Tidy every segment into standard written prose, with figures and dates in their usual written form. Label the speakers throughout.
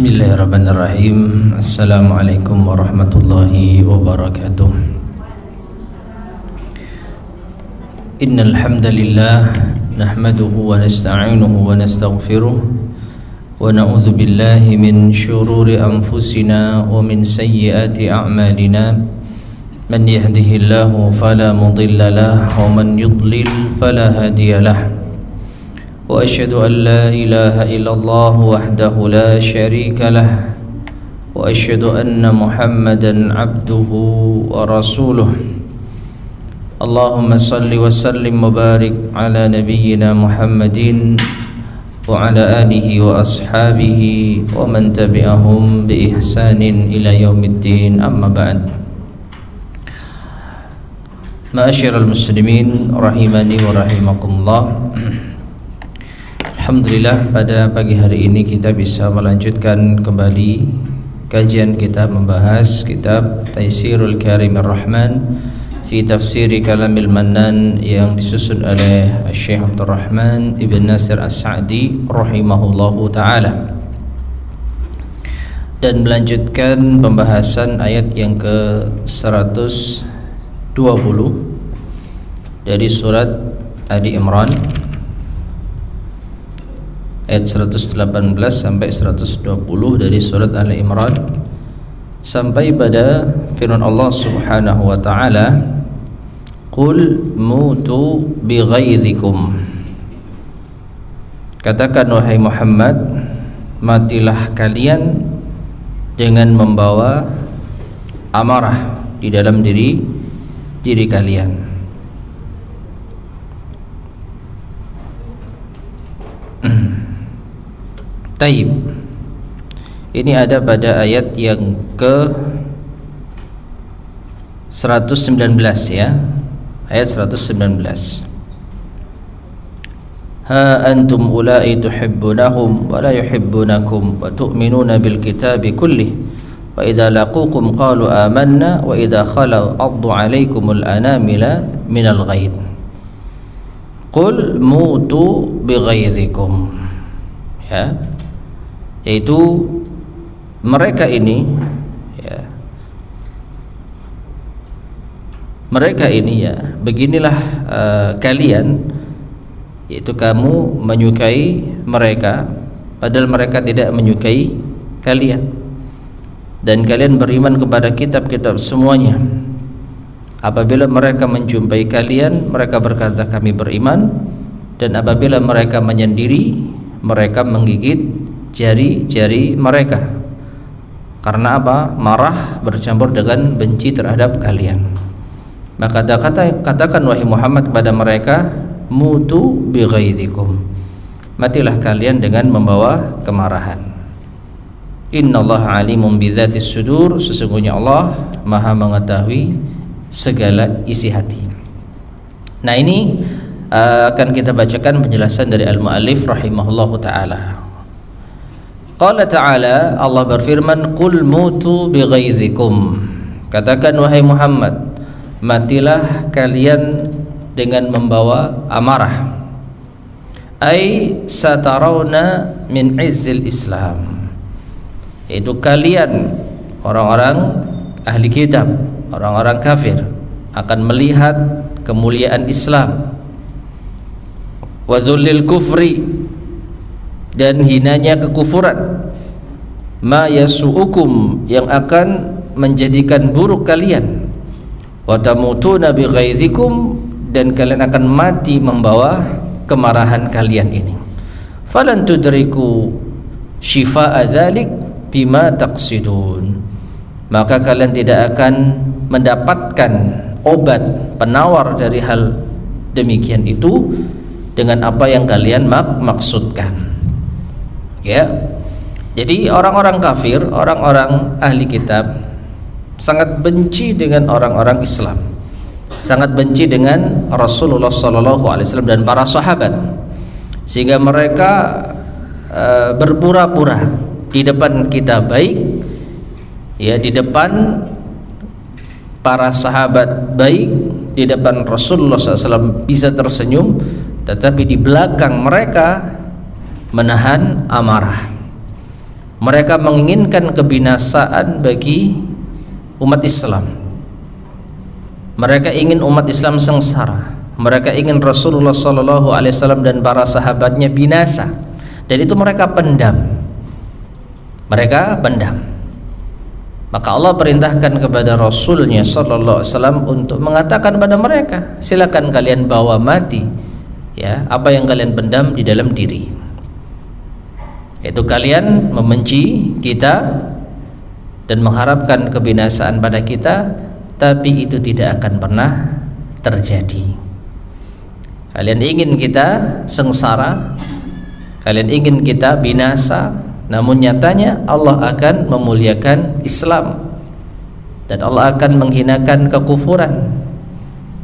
Speaker 1: Bismillahirrahmanirrahim. Assalamualaikum warahmatullahi wabarakatuh. Innal hamdalillah nahmaduhu wa nasta'inuhu wa nastaghfiruh wa na'udzu billahi min shururi anfusina wa min sayyiati a'malina. Man yahdihillahu fala mudilla lahu wa man yudlil fala hadiya lahu. وأشهد أن لا إله إلا الله وحده لا شريك له وأشهد أن محمدا عبده ورسوله اللهم صل وسلم وبارك على نبينا محمد وعلى آله وأصحابه ومن تبعهم بإحسان إلى يوم الدين أما بعد معاشر المسلمين رحمني ورحمكم الله. Alhamdulillah, pada pagi hari ini kita bisa melanjutkan kembali kajian kita membahas kitab Taysirul Karimir Rahman fi Tafsiri Kalamil Mannan yang disusun oleh Syekh Abdul Rahman Ibn Nasir As-Sa'di rahimahullahu ta'ala, dan melanjutkan pembahasan ayat yang ke-120 dari surat Ali Imran, ayat 118 sampai 120 dari surat Ali Imran, sampai pada firman Allah Subhanahu wa taala, "Qul mutu bighaidhikum." Katakan wahai Muhammad, matilah kalian dengan membawa amarah di dalam diri kalian. Taib. Ini ada pada ayat yang ke 119 ya. Ayat 119. Ha antum ulai tuhibbunahum wa la yuhibbunakum wa tu'minuna bil kitabi kullih wa idza laqukum qalu amanna wa idza khalu 'addu 'alaikumul anamila minal ghaid. Qul mutu bighaidhikum. Ya. Yaitu mereka ini ya, beginilah kalian, yaitu kamu menyukai mereka padahal mereka tidak menyukai kalian, dan kalian beriman kepada kitab-kitab semuanya. Apabila mereka menjumpai kalian, mereka berkata kami beriman, dan apabila mereka menyendiri, mereka menggigit jari-jari mereka. Karena apa? Marah bercampur dengan benci terhadap kalian. Maka katakan wahai Muhammad kepada mereka, mutu bighaidhikum, matilah kalian dengan membawa kemarahan. Innallaha alimun bizatis sudur, sesungguhnya Allah Maha mengetahui segala isi hati. Nah, ini akan kita bacakan penjelasan dari al-muallif rahimahullahu taala. Qala ta'ala, Allah berfirman, "Qul mutu bighaidhikum." Katakan wahai Muhammad, matilah kalian dengan membawa amarah. Ai satarawna min izzil Islam. Yaitu kalian orang-orang ahli kitab, orang-orang kafir akan melihat kemuliaan Islam, wa dhullil kufri, dan hinanya kekufuran, ma yasu'ukum, yang akan menjadikan buruk kalian, wa tamutuna bighaidhikum, dan kalian akan mati membawa kemarahan kalian ini. Falan tudriku shifaa'a dzalik bima taqsidun, maka kalian tidak akan mendapatkan obat penawar dari hal demikian itu dengan apa yang kalian maksudkan. Ya, jadi orang-orang kafir, orang-orang ahli kitab sangat benci dengan orang-orang Islam, sangat benci dengan Rasulullah SAW dan para sahabat, sehingga mereka berpura-pura di depan kita baik, ya, di depan para sahabat baik, di depan Rasulullah SAW bisa tersenyum, tetapi di belakang mereka menahan amarah. Mereka menginginkan kebinasaan bagi umat Islam. Mereka ingin umat Islam sengsara. Mereka ingin Rasulullah SAW dan para sahabatnya binasa. Dan itu mereka pendam. Mereka pendam. Maka Allah perintahkan kepada Rasulnya SAW untuk mengatakan pada mereka, silakan kalian bawa mati ya apa yang kalian pendam di dalam diri. Yaitu kalian membenci kita dan mengharapkan kebinasaan pada kita, tapi itu tidak akan pernah terjadi. Kalian ingin kita sengsara, kalian ingin kita binasa, namun nyatanya Allah akan memuliakan Islam dan Allah akan menghinakan kekufuran,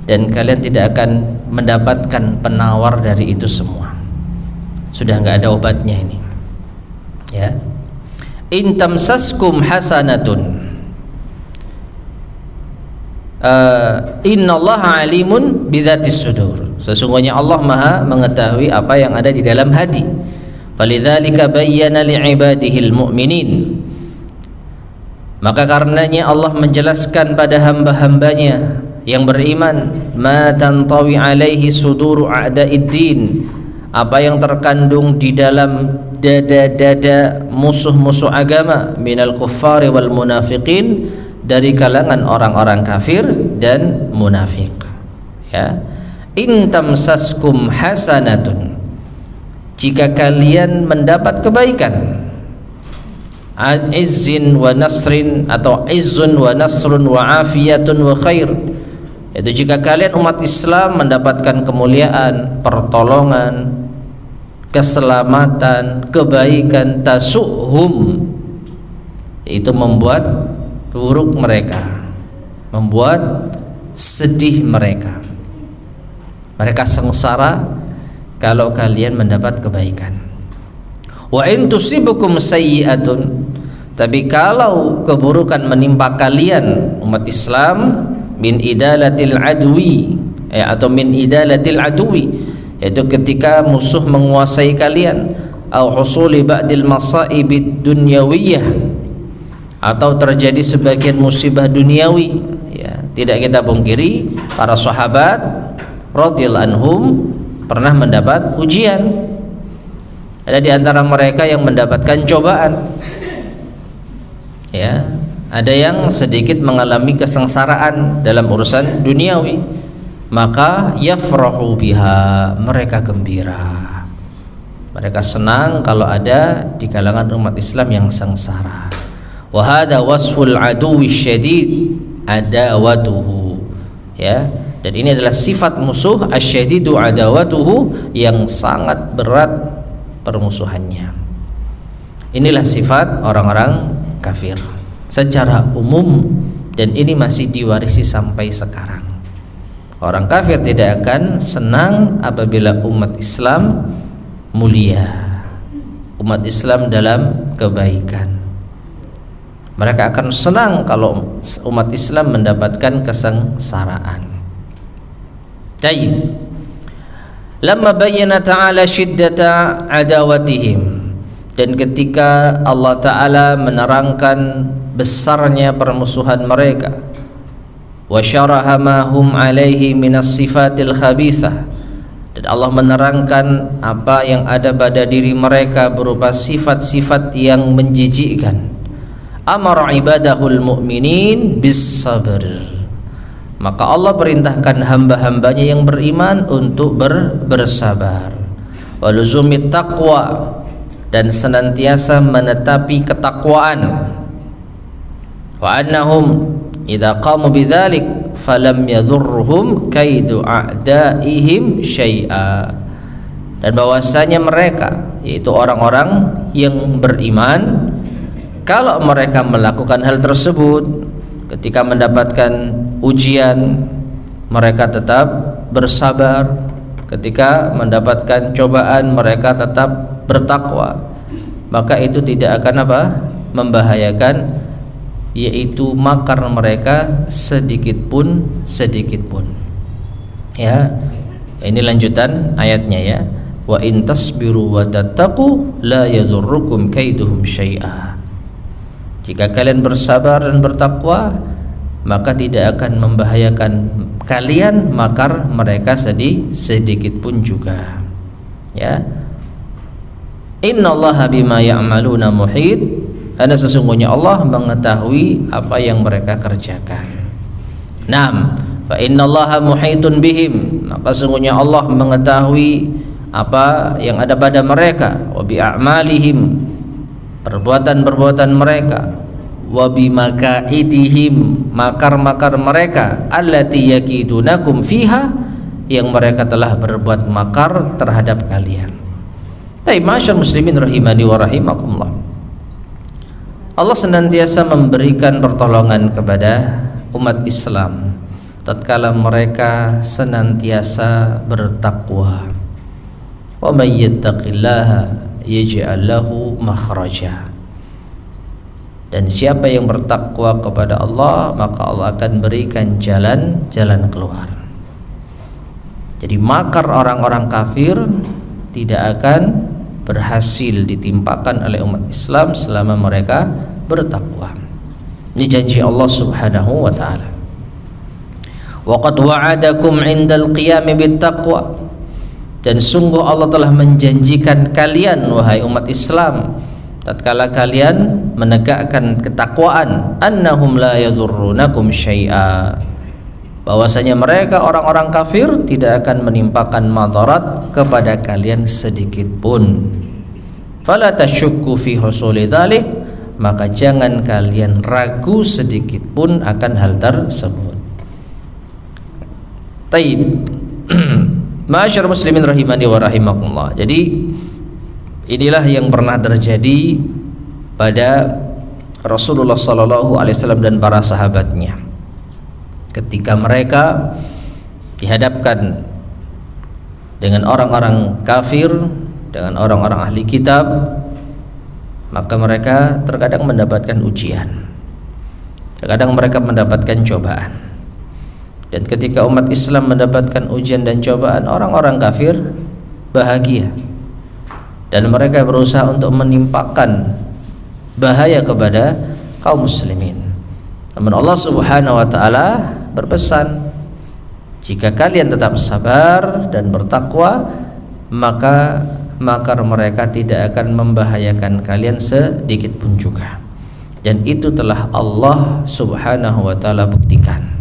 Speaker 1: dan kalian tidak akan mendapatkan penawar dari itu semua. Sudah nggak ada obatnya ini ya. In tamsaskum hasanatun innallaha alimun bidzatis sudur. Sesungguhnya Allah Maha mengetahui apa yang ada di dalam hati. Falidzalika bayyana li'ibadihil mu'minin. Maka karenanya Allah menjelaskan pada hamba-hambanya yang beriman, ma tantawi alaihi suduru a'daiddin, apa yang terkandung di dalam dada-dada musuh-musuh agama, minal kuffari wal munafiqin, dari kalangan orang-orang kafir dan munafik ya. In tamsaskum hasanatun, jika kalian mendapat kebaikan, izzin wa nasrin atau izzun wa nasrun wa afiyatun wa khair, yaitu jika kalian umat Islam mendapatkan kemuliaan, pertolongan, keselamatan, kebaikan, tasuhum, itu membuat buruk mereka, membuat sedih mereka. Mereka sengsara kalau kalian mendapat kebaikan. Wa in tusibukum sayyi'atun, tapi kalau keburukan menimpa kalian umat Islam, min idalatil adwi atau min idalatil adwi, yaitu ketika musuh menguasai kalian, au husuli ba'dil masaibid dunyawiyah, atau terjadi sebagian musibah duniawi ya. Tidak kita pungkiri para sahabat radhiyallahu anhum pernah mendapat ujian. Ada di antara mereka yang mendapatkan cobaan ya, ada yang sedikit mengalami kesengsaraan dalam urusan duniawi, maka yafrahu biha, mereka gembira, mereka senang kalau ada di kalangan umat Islam yang sengsara. Wa hadza wasful aduwwi syadid adawatuhu ya. Dan ini adalah sifat musuh, asyadidu adawatuhu, yang sangat berat permusuhannya. Inilah sifat orang-orang kafir secara umum, dan ini masih diwarisi sampai sekarang. Orang kafir tidak akan senang apabila umat Islam mulia, umat Islam dalam kebaikan. Mereka akan senang kalau umat Islam mendapatkan kesengsaraan. Tayyib. Lamma bayyana ta'ala syiddata adawatihim, dan ketika Allah Ta'ala menerangkan besarnya permusuhan mereka, wa syaraha ma hum alaihi minas sifatil khabithah, dan Allah menerangkan apa yang ada pada diri mereka berupa sifat-sifat yang menjijikkan, amara ibadahul mu'minin bis sabr, maka Allah perintahkan hamba-hambanya yang beriman untuk bersabar, waluzumit taqwa, dan senantiasa menetapi ketakwaan, wa annahum idza qamu bidzalik falam yadhurruhum kaidu a'daihim syai'a, dan bahwasanya mereka, yaitu orang-orang yang beriman, kalau mereka melakukan hal tersebut, ketika mendapatkan ujian mereka tetap bersabar, ketika mendapatkan cobaan mereka tetap bertakwa, maka itu tidak akan membahayakan, yaitu makar mereka sedikit pun ya. Ini lanjutan ayatnya ya, wa in tasbiru wa tattaqu la yadurrukum kaiduhum syai'a. Jika kalian bersabar dan bertakwa, maka tidak akan membahayakan kalian makar mereka sedikit pun juga. Ya. Innallaha bima ya'maluna muhit. Karena sesungguhnya Allah mengetahui apa yang mereka kerjakan. Naam, fa innallaha muhitun bihim. Maka sesungguhnya Allah mengetahui apa yang ada pada mereka, wa bi a'malihim, perbuatan-perbuatan mereka, wa bimakaidihim, makar-makar mereka, allati yakidunakum fiha, yang mereka telah berbuat makar terhadap kalian. Baik, masyaallah muslimin rahimani wa rahimakumullah. Allah senantiasa memberikan pertolongan kepada umat Islam tatkala mereka senantiasa bertakwa. Wa may yattaqillaha yaj'al lahu makhraja. Dan siapa yang bertakwa kepada Allah, maka Allah akan berikan jalan keluar. Jadi makar orang-orang kafir tidak akan berhasil ditimpakan oleh umat Islam selama mereka bertakwa. Ini janji Allah Subhanahu wa taala. Wa qad wa'adakum 'indal qiyami bittaqwa. Dan sungguh Allah telah menjanjikan kalian wahai umat Islam tatkala kalian menegakkan ketakwaan, annahum la yadurrunakum syai'a, bahwasanya mereka orang-orang kafir tidak akan menimpakan madarat kepada kalian sedikit pun. Fala tasyukku fi husuli dzalik, maka jangan kalian ragu sedikit pun akan hal tersebut. Taib. Ma'asyar muslimin rahimani wa rahimakumullah. Jadi inilah yang pernah terjadi pada Rasulullah sallallahu alaihi wasallam dan para sahabatnya. Ketika mereka dihadapkan dengan orang-orang kafir, dengan orang-orang ahli kitab, maka mereka terkadang mendapatkan ujian. Terkadang mereka mendapatkan cobaan. Dan ketika umat Islam mendapatkan ujian dan cobaan, orang-orang kafir bahagia dan mereka berusaha untuk menimpakan bahaya kepada kaum muslimin. Namun Allah Subhanahu wa taala berpesan, jika kalian tetap sabar dan bertakwa, maka makar mereka tidak akan membahayakan kalian sedikit pun juga. Dan itu telah Allah Subhanahu wa taala buktikan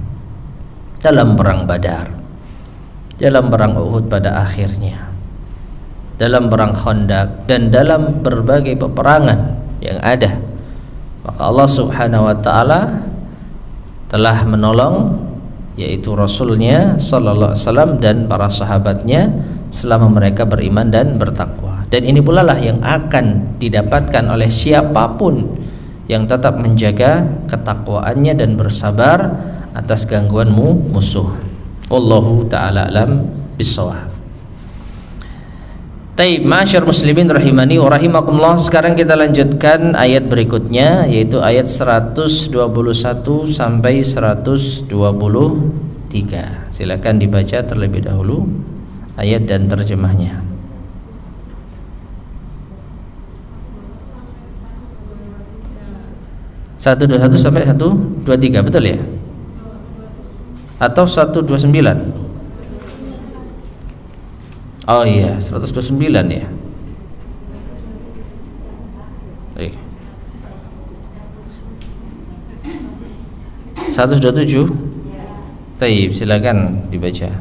Speaker 1: dalam perang Badar, dalam perang Uhud pada akhirnya, dalam perang Khandaq, dan dalam berbagai peperangan yang ada. Maka Allah Subhanahu wa taala telah menolong, yaitu Rasulnya sallallahu alaihi wasallam dan para sahabatnya selama mereka beriman dan bertakwa. Dan ini pula lah yang akan didapatkan oleh siapapun yang tetap menjaga ketakwaannya dan bersabar atas gangguanmu musuh. Wallahu ta'ala alam bissawab. Taib, masyar muslimin rahimani wa rahimakumullah. Sekarang kita lanjutkan ayat berikutnya, yaitu ayat 121 sampai 123. Silakan dibaca terlebih dahulu ayat dan terjemahnya. 121 sampai 123, betul ya? Atau 129? Oh iya, 129 ya. Baik. 127. Taib, silakan dibaca.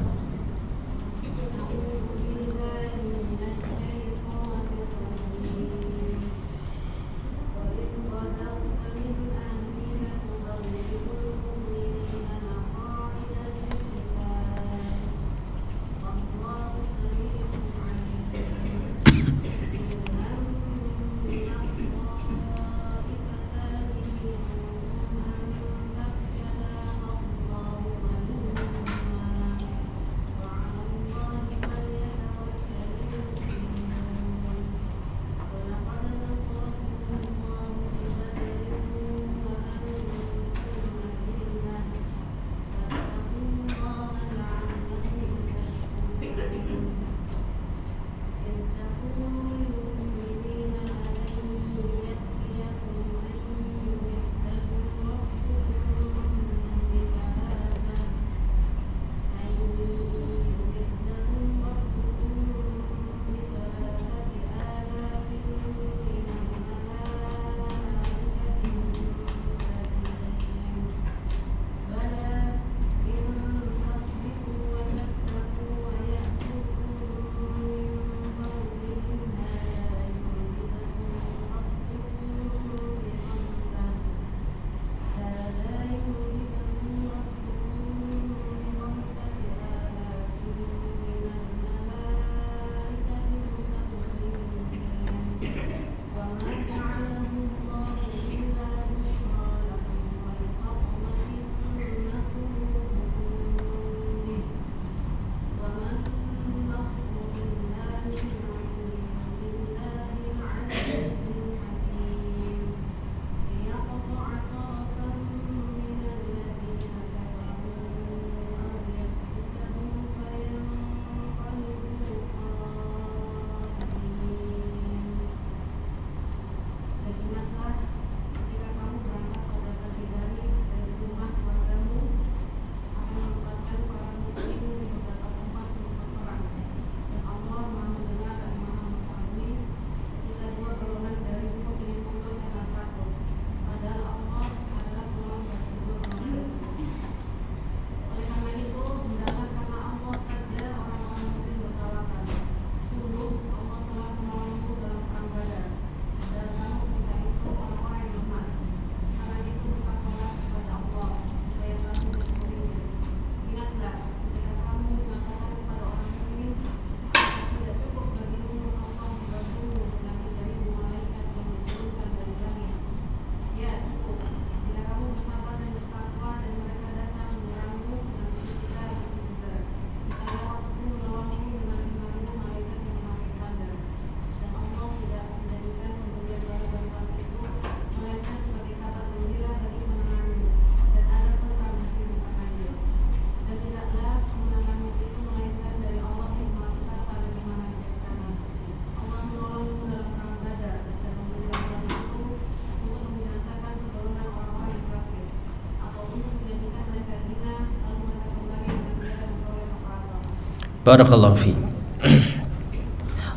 Speaker 1: Barakallahu fiik.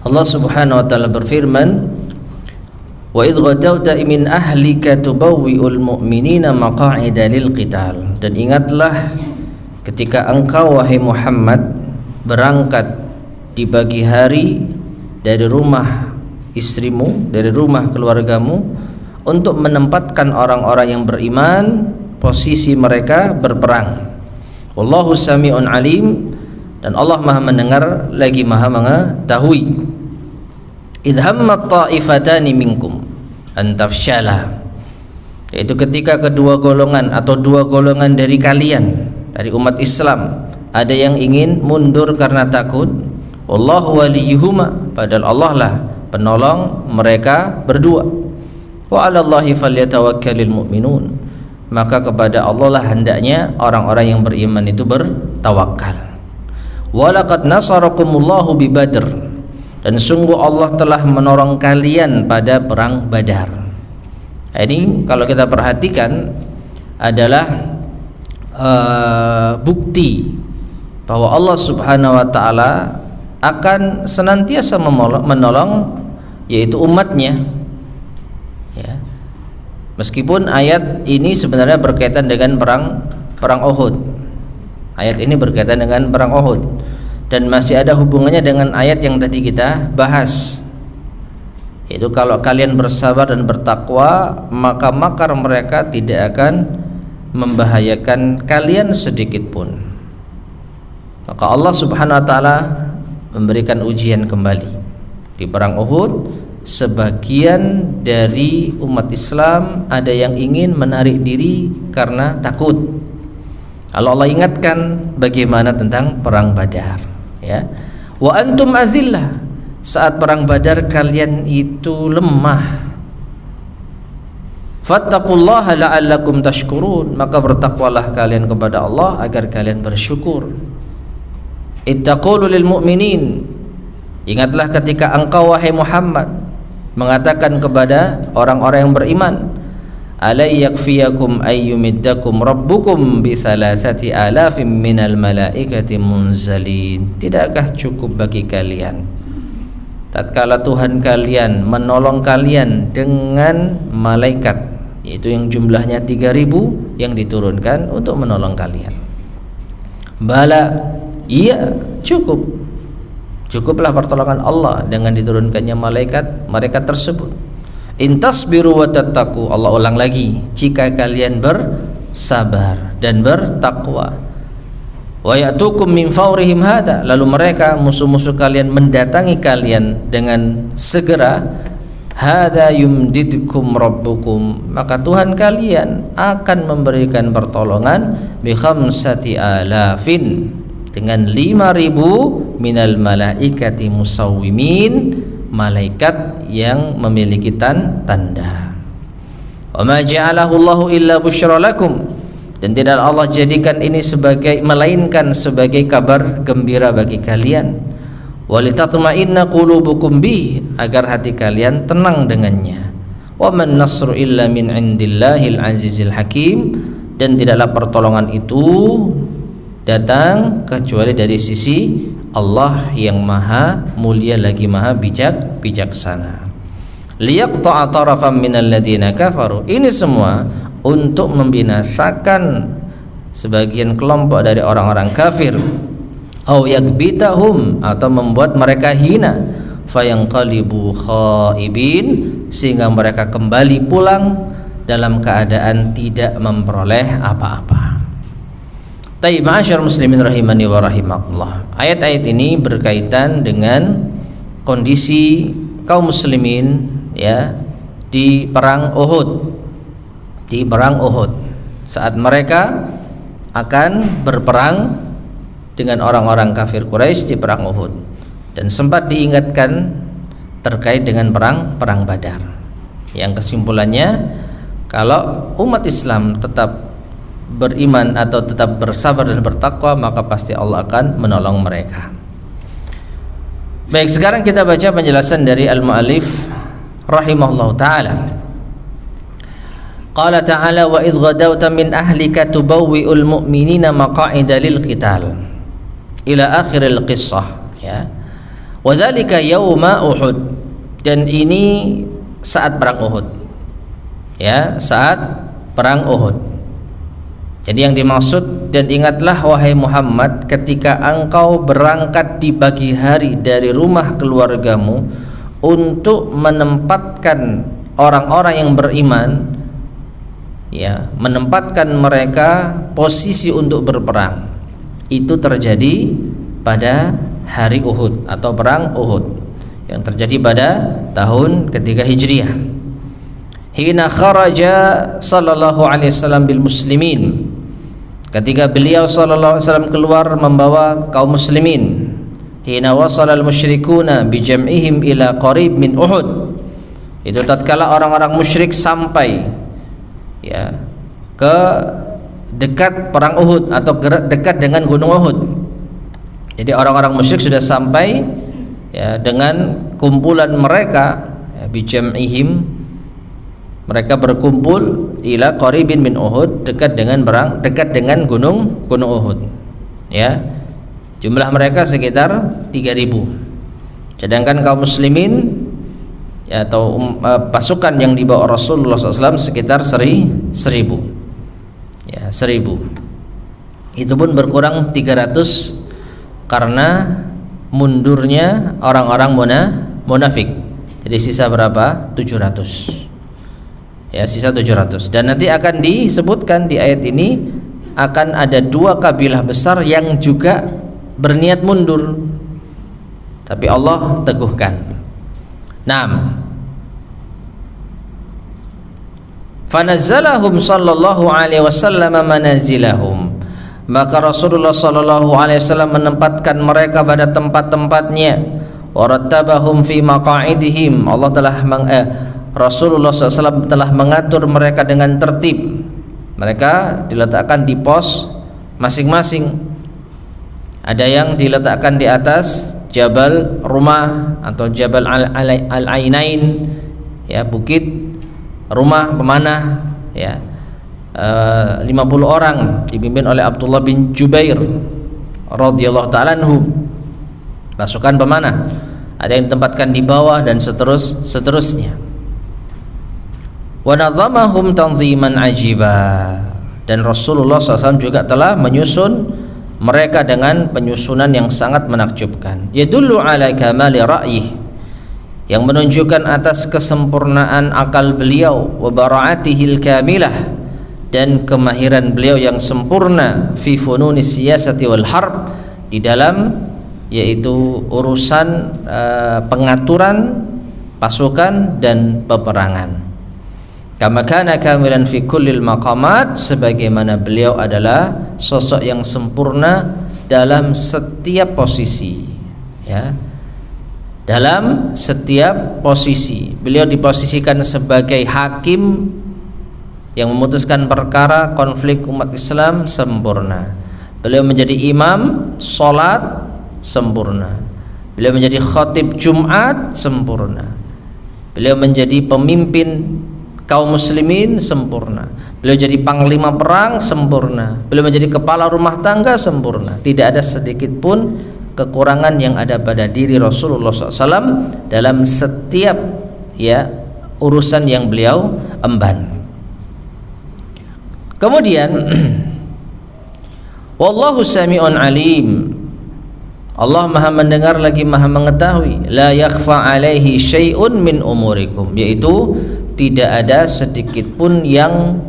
Speaker 1: Allah Subhanahu wa taala berfirman, "Wa idh ghadawta min ahlika tubawwi'ul mu'minina maq'ida lil qital." Dan ingatlah ketika engkau wahai Muhammad berangkat di pagi hari dari rumah istrimu, dari rumah keluargamu untuk menempatkan orang-orang yang beriman posisi mereka berperang. Wallahu sami'un alim, dan Allah Maha mendengar lagi Maha mengetahui. Idh hammat ta'ifatani minkum an tafshala, yaitu ketika kedua golongan atau dua golongan dari kalian, dari umat Islam, ada yang ingin mundur karena takut. Wallahu waliyuhuma, padahal Allah lah penolong mereka berdua. Wa 'alallahi falyatawakkalul mu'minun, maka kepada Allah lah hendaknya orang-orang yang beriman itu bertawakal. Wa laqad nasarakumullahu bi Badr, dan sungguh Allah telah menolong kalian pada perang Badar. Ini kalau kita perhatikan adalah bukti bahwa Allah Subhanahu wa taala akan senantiasa menolong yaitu umatnya, ya. Meskipun ayat ini sebenarnya berkaitan dengan perang Uhud. Ayat ini berkaitan dengan perang Uhud dan masih ada hubungannya dengan ayat yang tadi kita bahas, yaitu kalau kalian bersabar dan bertakwa maka makar mereka tidak akan membahayakan kalian sedikit pun. Maka Allah Subhanahu wa taala memberikan ujian kembali di perang Uhud. Sebagian dari umat Islam ada yang ingin menarik diri karena takut. Kalau Allah ingatkan bagaimana tentang perang Badar, ya. Wa antum azillah, saat perang Badar kalian itu lemah. Fattaqullaha la'allakum tashkurun, maka bertakwalah kalian kepada Allah agar kalian bersyukur. Ittaqulu lil mu'minin, ingatlah ketika engkau wahai Muhammad mengatakan kepada orang-orang yang beriman, alay yakfiyakum ayyumiddakum rabbukum bi thalathati alafim minal malaikati munzalin, tidakkah cukup bagi kalian tatkala Tuhan kalian menolong kalian dengan malaikat, yaitu yang jumlahnya 3.000 yang diturunkan untuk menolong kalian. Bala, iya, cukuplah pertolongan Allah dengan diturunkannya malaikat tersebut. Intasbiru wa tattaqu, Allah ulang lagi, jika kalian bersabar dan bertakwa. Wa ya'tukum min fawrihim hada, lalu mereka musuh-musuh kalian mendatangi kalian dengan segera. Hada yumdidkum rabbukum, maka Tuhan kalian akan memberikan pertolongan bi khamsati alafin, dengan 5.000 minal malaikati musawwimin, malaikat yang memiliki tanda. Wa ma ja'alahu Allahu illa busyra lakum, dan tidak Allah jadikan ini melainkan sebagai kabar gembira bagi kalian. Walitatma'inna qulubukum bih, agar hati kalian tenang dengannya. Wa man nasru illa min indillahil azizil hakim, dan tidaklah pertolongan itu datang kecuali dari sisi Allah yang maha mulia lagi maha bijaksana. Liyaqta'a tarafan minal ladzina kafaru, ini semua untuk membinasakan sebagian kelompok dari orang-orang kafir. Au yakbitahum, atau membuat mereka hina. Fayanqalibu khaibin, sehingga mereka kembali pulang dalam keadaan tidak memperoleh apa-apa. Taib, ma'asyar muslimin rahimani wa rahimakumullah. Ayat-ayat ini berkaitan dengan kondisi kaum muslimin, ya, di perang Uhud. Di perang Uhud, saat mereka akan berperang dengan orang-orang kafir Quraisy di perang Uhud, dan sempat diingatkan terkait dengan perang Badar, yang kesimpulannya kalau umat Islam tetap beriman atau tetap bersabar dan bertakwa, maka pasti Allah akan menolong mereka. Baik, sekarang kita baca penjelasan dari al-mu'allif rahimahullahu ta'ala. Qala ta'ala, wa idh ghadawta min ahlika tubawwi'ul mu'minina maqa'ida lil qital. ila akhiril qissah, ya. Wa dzalika yauma Uhud, dan ini saat perang Uhud, ya, saat perang Uhud. Jadi yang dimaksud, dan ingatlah wahai Muhammad ketika engkau berangkat di pagi hari dari rumah keluargamu untuk menempatkan orang-orang yang beriman, ya, menempatkan mereka posisi untuk berperang. Itu terjadi pada hari Uhud atau perang Uhud yang terjadi pada tahun ketiga Hijriah. Hina kharaja sallallahu alaihi wasallam bil muslimin, ketika beliau sallallahu alaihi wasallam keluar membawa kaum muslimin. Hina wasala al musyrikuna bi jam'ihim ila qarib min Uhud, itu tatkala orang-orang musyrik sampai, ya, ke dekat perang Uhud atau dekat dengan gunung Uhud. Jadi orang-orang musyrik sudah sampai, ya, dengan kumpulan mereka, ya, bi jam'ihim, mereka berkumpul ila qaribin min Uhud, dekat dengan gunung Uhud, ya. Jumlah mereka sekitar 3.000. Sedangkan kaum muslimin, ya, atau pasukan yang dibawa Rasulullah SAW sekitar 1.000, ya, 1.000. Itu pun berkurang 300 karena mundurnya orang-orang munafik. Jadi sisa berapa? 700. Ya, sisa 700. Dan nanti akan disebutkan di ayat ini akan ada 2 kabilah besar yang juga berniat mundur, tapi Allah teguhkan. Naam. Fanazzalahum sallallahu alaihi wasallam manazilahum, maka Rasulullah sallallahu alaihi wasallam menempatkan mereka pada tempat-tempatnya. Warattabahum fi maqa'idihim, Rasulullah SAW telah mengatur mereka dengan tertib. Mereka diletakkan di pos masing-masing. Ada yang diletakkan di atas Jabal Rumah atau Jabal Al-Ainain, ya, bukit rumah pemanah, ya. 50 orang dipimpin oleh Abdullah bin Jubair radhiyallahu ta'ala anhu, pasukan pemanah. Ada yang ditempatkan di bawah dan seterusnya. Wa nazamahum tanziman ajiba, dan Rasulullah SAW juga telah menyusun mereka dengan penyusunan yang sangat menakjubkan. Yadullu ala kamali ra'yih, yang menunjukkan atas kesempurnaan akal beliau, wa bara'atihil kamilah, dan kemahiran beliau yang sempurna, fi fununis siyasati wal harb, di dalam yaitu urusan pengaturan pasukan dan peperangan. Kama kana kamilan fi kullil maqamat, sebagaimana beliau adalah sosok yang sempurna dalam setiap posisi, ya. Dalam setiap posisi beliau diposisikan sebagai hakim yang memutuskan perkara konflik umat Islam, sempurna. Beliau menjadi imam salat, sempurna. Beliau menjadi khatib Jumat, sempurna. Beliau menjadi pemimpin kaum muslimin, sempurna. Beliau jadi panglima perang, sempurna. Beliau menjadi kepala rumah tangga, sempurna. Tidak ada sedikit pun kekurangan yang ada pada diri Rasulullah SAW dalam setiap, ya, urusan yang beliau emban. Kemudian wallahu sami'un alim, Allah maha mendengar lagi maha mengetahui. La yakhfa alaihi syai'un min umurikum, yaitu tidak ada sedikit pun yang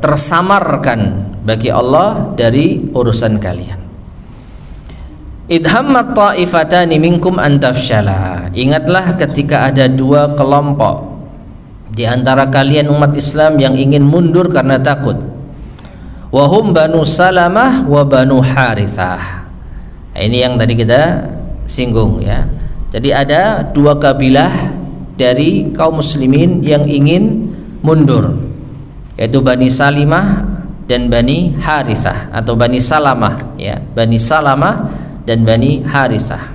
Speaker 1: tersamarkan bagi Allah dari urusan kalian. Idhammat ta'ifatani minkum antafshala, ingatlah ketika ada 2 kelompok di antara kalian umat Islam yang ingin mundur karena takut. Wahum Banu Salamah wa Banu Harithah. Ini yang tadi kita singgung, ya. Jadi ada 2 kabilah dari kaum muslimin yang ingin mundur, yaitu Bani Salimah dan Bani Harithah, atau Bani Salamah, ya, Bani Salamah dan Bani Harithah.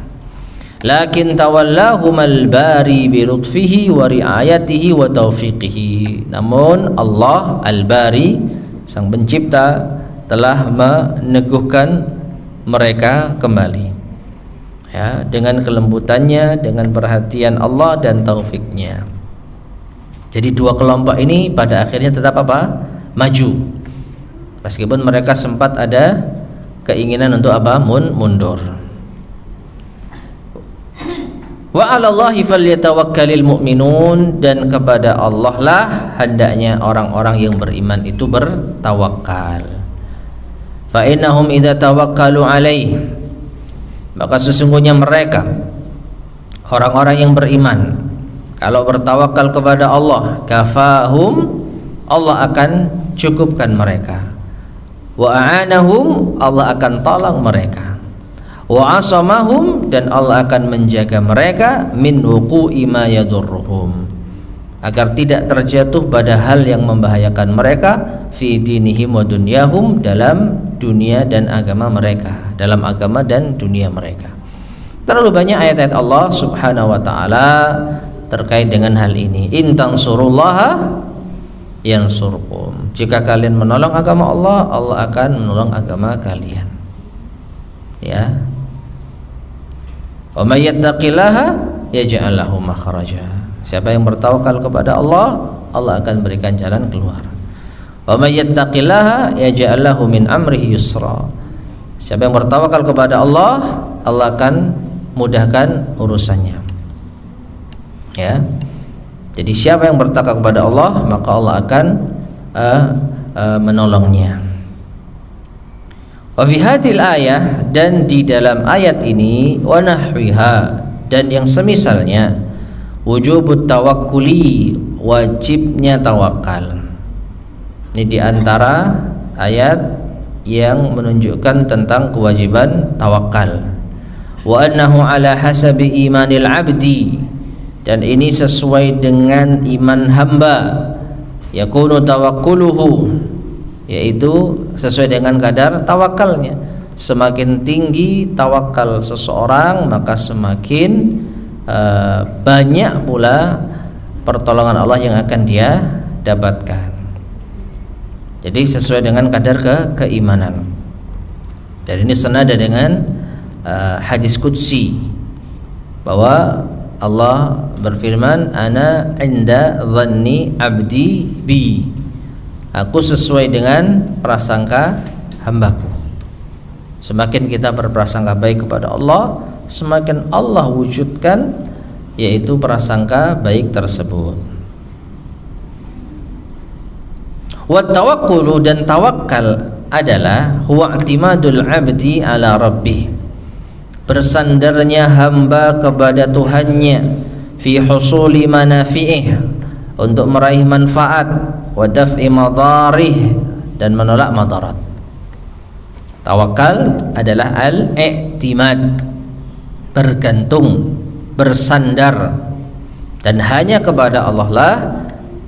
Speaker 1: Lakin tawallahumal bari bi lutfihi wa riayatihi wa taufiqihi, namun Allah Al-Bari, sang pencipta, telah meneguhkan mereka kembali, ya, dengan kelembutannya, dengan perhatian Allah dan taufiknya. Jadi dua kelompok ini pada akhirnya tetap apa? Maju, meskipun mereka sempat ada keinginan untuk apa? Mundur. Wa 'alallahi falyatawakkalul mu'minun, dan kepada Allah lah hendaknya orang-orang yang beriman itu bertawakal. Fa innahum idza tawakkalu 'alaihi, maka sesungguhnya mereka orang-orang yang beriman kalau bertawakal kepada Allah, kafahum, Allah akan cukupkan mereka. Wa a'anahum, Allah akan tolong mereka. Wa asamahum, dan Allah akan menjaga mereka min wuqu'i ma yadurruhum, agar tidak terjatuh pada hal yang membahayakan mereka fi dinihim wa dunyahum, dalam dunia dan agama mereka, dalam agama dan dunia mereka. Terlalu banyak ayat-ayat Allah Subhanahu wa taala terkait dengan hal ini. In tansurullaha yansurkum, jika kalian menolong agama Allah, Allah akan menolong agama kalian, ya. Wa may yattaqillaha yaj'al lahu makhraja, siapa yang bertawakal kepada Allah, Allah akan berikan jalan keluar. Wa may yattaqillaha yaj'al lahu min amrihi yusra, siapa yang bertawakal kepada Allah, Allah akan mudahkan urusannya, ya. Jadi siapa yang bertakwa kepada Allah, maka Allah akan menolongnya. Wa fi hadhil ayah, dan di dalam ayat ini, wa nahwiha, dan yang semisalnya, wujubut tawakkuli, wajibnya tawakal. Ini di antara ayat yang menunjukkan tentang kewajiban tawakal. Wa annahu ala hasabi imanil abdi, dan ini sesuai dengan iman hamba, yakunu tawakkuluhu, yaitu sesuai dengan kadar tawakalnya. Semakin tinggi tawakal seseorang, maka semakin banyak pula pertolongan Allah yang akan dia dapatkan. Jadi sesuai dengan kadar keimanan. Dan ini senada dengan hadis qudsi, bahwa Allah berfirman, ana inda dhanni abdi bi, aku sesuai dengan prasangka hambaku. Semakin kita berprasangka baik kepada Allah, semakin Allah wujudkan yaitu prasangka baik tersebut. Wa tawakkulu, dan tawakal adalah huwa i'timadul abdi ala rabbih, bersandarnya hamba kepada Tuhannya, fi husuli manafi'ih, untuk meraih manfaat, wa daf'i madharih, dan menolak madarat. Tawakal adalah al-i'timad, bergantung, bersandar, dan hanya kepada Allah lah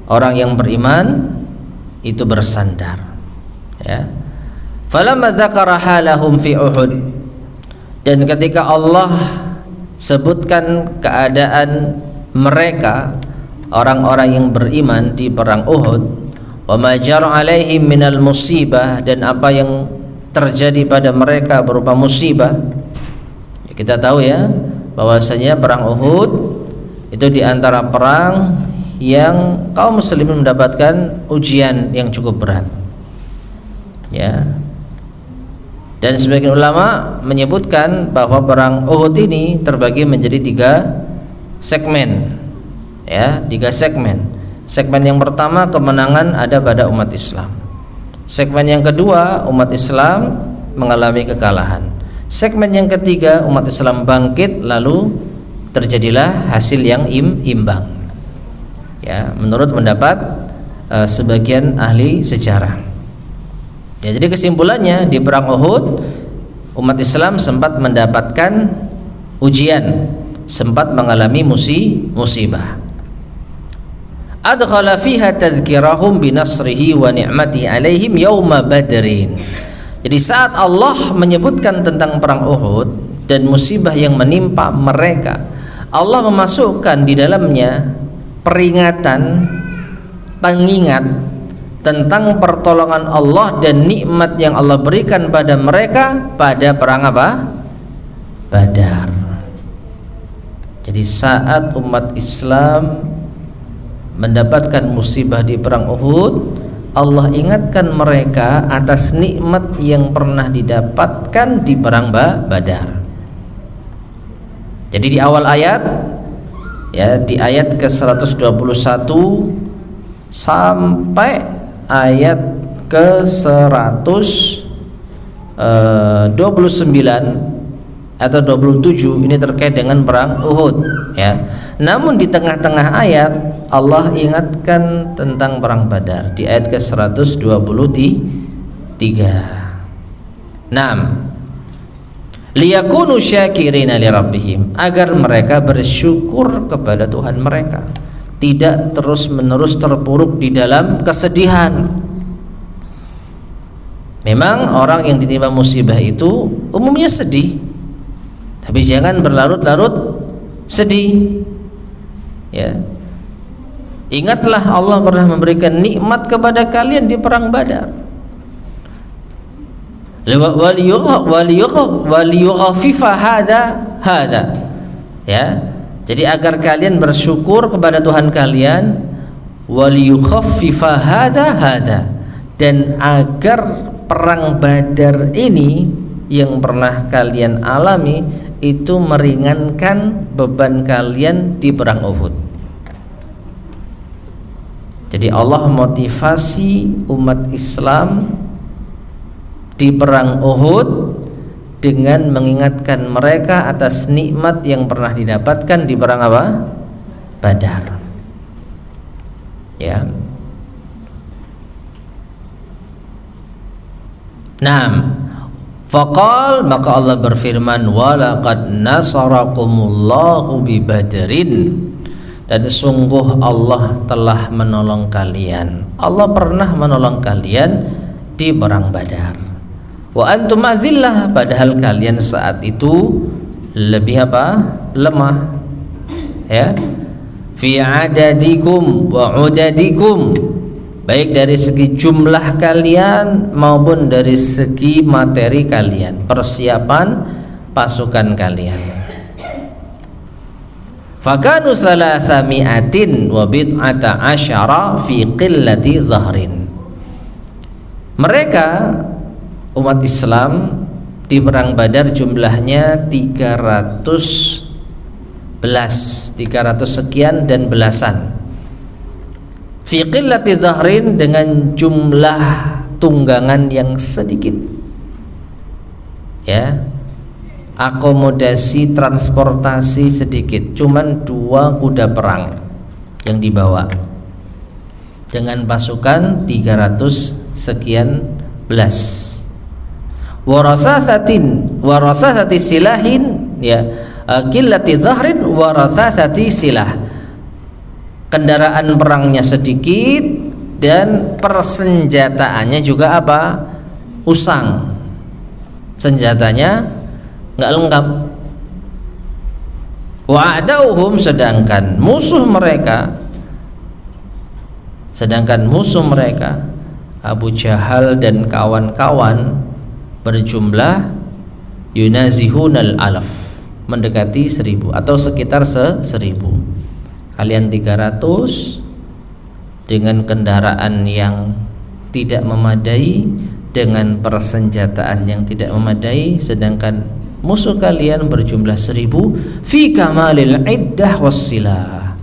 Speaker 1: orang yang beriman itu bersandar, ya. Falamma dzakara halahum fi Uhud, dan ketika Allah sebutkan keadaan mereka orang-orang yang beriman di perang Uhud, wa ma jar alaihim minal musibah, dan apa yang terjadi pada mereka berupa musibah. Ya, kita tahu ya bahwasanya perang Uhud itu di antara perang yang kaum muslimin mendapatkan ujian yang cukup berat, ya. Dan sebagian ulama menyebutkan bahwa perang Uhud ini terbagi menjadi 3 segmen, ya, 3 segmen. Segmen yang pertama, kemenangan ada pada umat Islam. Segmen yang kedua, umat Islam mengalami kekalahan. Segmen yang ketiga, umat Islam bangkit, lalu terjadilah hasil yang imbang, ya, menurut pendapat sebagian ahli sejarah. Ya, jadi kesimpulannya di perang Uhud umat Islam sempat mendapatkan ujian, sempat mengalami musibah. Adkhala fiha tadhkirahum binasrihi wa ni'mati alaihim yauma badrin. Jadi saat Allah menyebutkan tentang perang Uhud dan musibah yang menimpa mereka, Allah memasukkan di dalamnya peringatan, pengingat tentang pertolongan Allah dan nikmat yang Allah berikan pada mereka pada perang apa? Badar. Jadi saat umat Islam mendapatkan musibah di perang Uhud, Allah ingatkan mereka atas nikmat yang pernah didapatkan di perang Badar. Jadi di awal ayat, ya, di ayat ke-121 sampai ayat ke-129 atau 27 ini terkait dengan perang Uhud, ya. Namun di tengah-tengah ayat Allah ingatkan tentang perang Badar di ayat ke-123. Liyakunu syakirina li rabbihim, agar mereka bersyukur kepada Tuhan mereka, tidak terus-menerus terpuruk di dalam kesedihan. Memang orang yang ditimpa musibah itu umumnya sedih, tapi jangan berlarut-larut sedih, ya. Ingatlah Allah pernah memberikan nikmat kepada kalian di perang Badar. Waliyughaffifa hada, ya. Jadi agar kalian bersyukur kepada Tuhan kalian, waliyughaffifa hada, dan agar perang Badar ini yang pernah kalian alami itu meringankan beban kalian di perang Uhud. Jadi Allah motivasi umat Islam di perang Uhud dengan mengingatkan mereka atas nikmat yang pernah didapatkan di perang apa? Badar. Ya. Faqal, maka Allah berfirman, walaqad nasarakumullahu bi Badrin, dan sungguh Allah telah menolong kalian. Allah pernah menolong kalian di perang Badar. Wa antum azillah, padahal kalian saat itu lebih apa? Lemah, ya. Fi adadikum wa udadikum, baik dari segi jumlah kalian maupun dari segi materi kalian, persiapan pasukan kalian. Fakanu salasami'atin wa bid'ata asyara fi qillati zahrin. Mereka umat Islam di perang Badar jumlahnya 300 sekian dan belasan. Fi qillati zahrin, dengan jumlah tunggangan yang sedikit, ya. Akomodasi transportasi sedikit, cuman 2 kuda perang yang dibawa dengan pasukan 300 sekian belas. Warasasati silahin, ya, qillati zahrin warasasati silah, kendaraan perangnya sedikit dan persenjataannya juga apa? Usang, senjatanya nggak lengkap. Wa'adauhum, sedangkan musuh mereka Abu Jahal dan kawan-kawan berjumlah yunazihunal alaf, mendekati 1000 atau sekitar 1000. Kalian 300 dengan kendaraan yang tidak memadai, dengan persenjataan yang tidak memadai, sedangkan musuh kalian berjumlah 1000 fi kamalil iddah wassilah,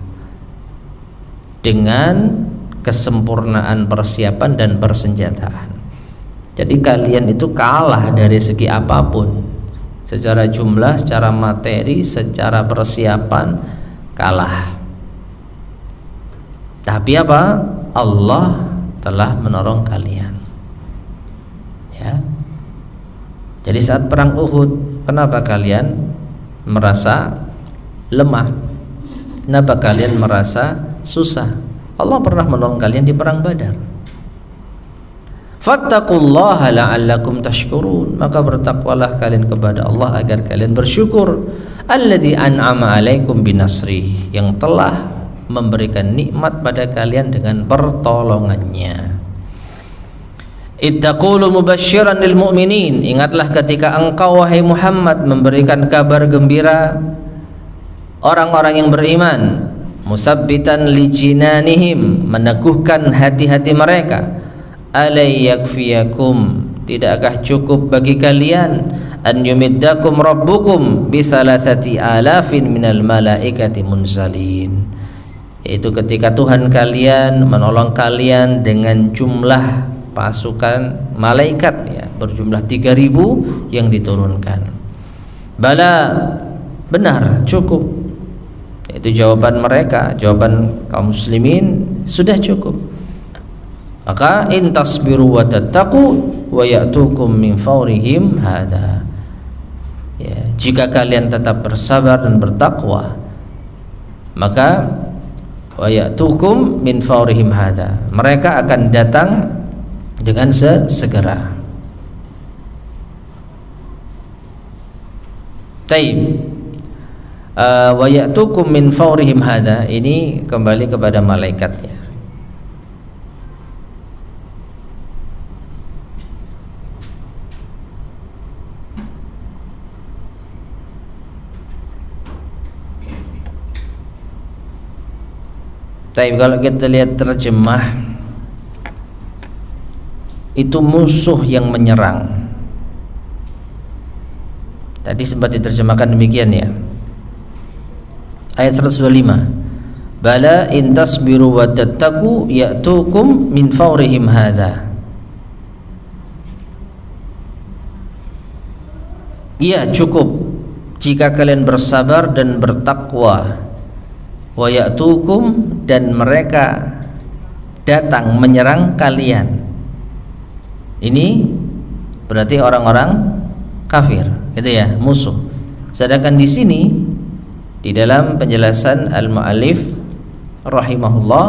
Speaker 1: dengan kesempurnaan persiapan dan persenjataan. Jadi kalian itu kalah dari segi apapun, secara jumlah, secara materi, secara persiapan kalah. Tapi apa? Allah telah menolong kalian, ya. Jadi saat perang Uhud, kenapa kalian merasa lemah? Kenapa kalian merasa susah? Allah pernah menolong kalian di perang Badar. Fattaqullaha la'allakum tashkurun, maka bertakwalah kalian kepada Allah agar kalian bersyukur. Alladzi an'ama 'alaikum binasrih, yang telah memberikan nikmat pada kalian dengan pertolongannya. Ittaqulu mubasysyiran lil mu'minin, ingatlah ketika engkau wahai Muhammad memberikan kabar gembira orang-orang yang beriman, musabbitan li jinanihim, meneguhkan hati-hati mereka. Alay yakfiyakum, tidakkah cukup bagi kalian, an yumiddakum rabbukum bi thalathati alafin minal malaikati munzalin, yaitu ketika Tuhan kalian menolong kalian dengan jumlah pasukan malaikat ya, berjumlah 3.000 yang diturunkan. Bala, benar, cukup. Itu jawaban mereka, jawaban kaum muslimin, sudah cukup. Maka in tasbiru wa tattaqu wa ya'tukum min fawrihim hada. Ya, jika kalian tetap bersabar dan bertakwa, maka wa ya'tukum min fawrihim hada, mereka akan datang dengan segera. Taib. Wa ya'tukum min fawrihim hada, ini kembali kepada malaikatnya. Tapi kalau kita lihat terjemah, itu musuh yang menyerang. Tadi sempat diterjemahkan demikian ya. Ayat 125. Bala in tasbiru wa tattaqu ya'tukum min fawrihim hadza. Iya, cukup jika kalian bersabar dan bertakwa. Wa ya'tukum, dan mereka datang menyerang kalian. Ini berarti orang-orang kafir, gitu ya, musuh. Sedangkan di sini di dalam penjelasan al-mu'allif rahimahullah,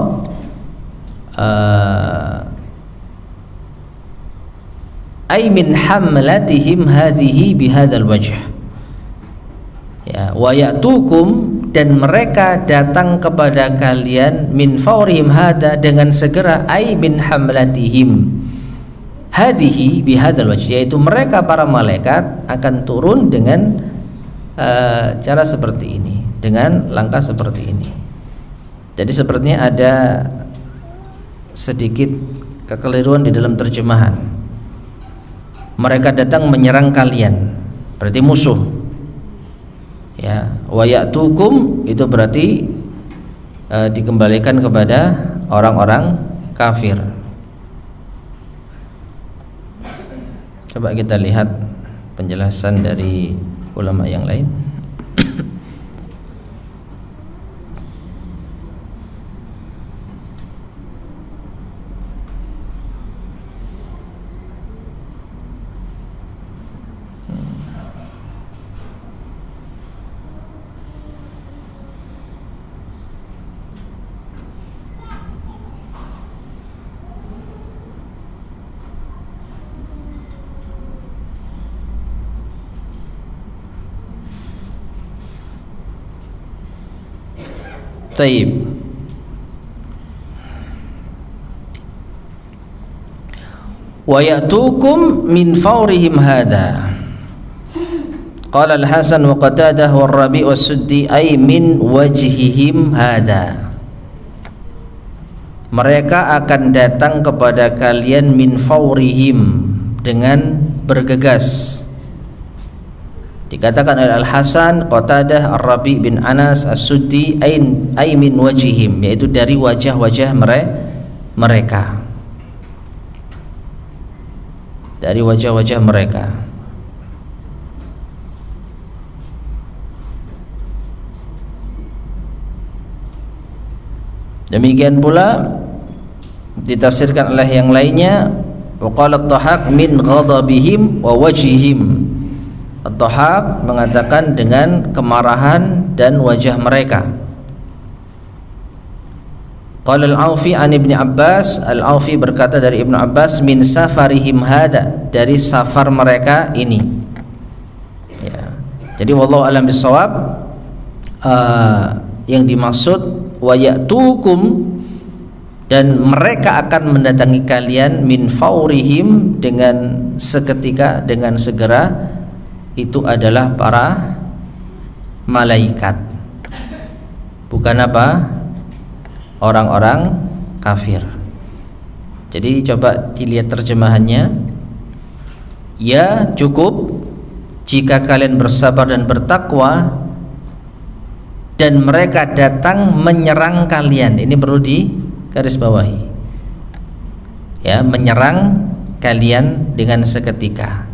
Speaker 1: ay min hamlatihim hadhihi bihadzal wajh. Ya, wa ya'tukum, dan mereka datang kepada kalian min fawrihim hada, dengan segera, ay min hamlatihim hadhihi bihadzal wajh, yaitu mereka para malaikat akan turun dengan cara seperti ini, dengan langkah seperti ini. Jadi sepertinya ada sedikit kekeliruan di dalam terjemahan. Mereka datang menyerang kalian, berarti musuh. Ya, wa ya'tukum itu berarti dikembalikan kepada orang-orang kafir. Coba kita lihat penjelasan dari ulama yang lain. Taib. Wa ya'tukum min fawrihim hadha. Qala al-Hasan wa Qatadah wa Rabi' wa Suddi, ay min wajhihim hadha. Mereka akan datang kepada kalian min fawrihim, dengan bergegas. Dikatakan oleh Al-Hasan, Qatadah, Ar-Rabi' bin Anas, As-Suddi, ay min wajihim, yaitu dari wajah-wajah mereka. Dari wajah-wajah mereka. Demikian pula ditafsirkan oleh yang lainnya, wa qala at-Tahaq min ghadabihim wa wajhihim. At-Tahaq mengatakan dengan kemarahan dan wajah mereka. Qala al-Aufi an Ibnu Abbas, al-Aufi berkata dari Ibnu Abbas, min safarihim hada, dari safar mereka ini. Ya. Jadi wallahu alam bisawab, yang dimaksud wa ya'tukum, dan mereka akan mendatangi kalian min faurihim, dengan seketika, dengan segera. Itu adalah para malaikat, bukan apa? Orang-orang kafir. Jadi coba dilihat terjemahannya. Ya, cukup jika kalian bersabar dan bertakwa dan mereka datang menyerang kalian. Ini perlu digaris bawahi, ya, menyerang kalian dengan seketika.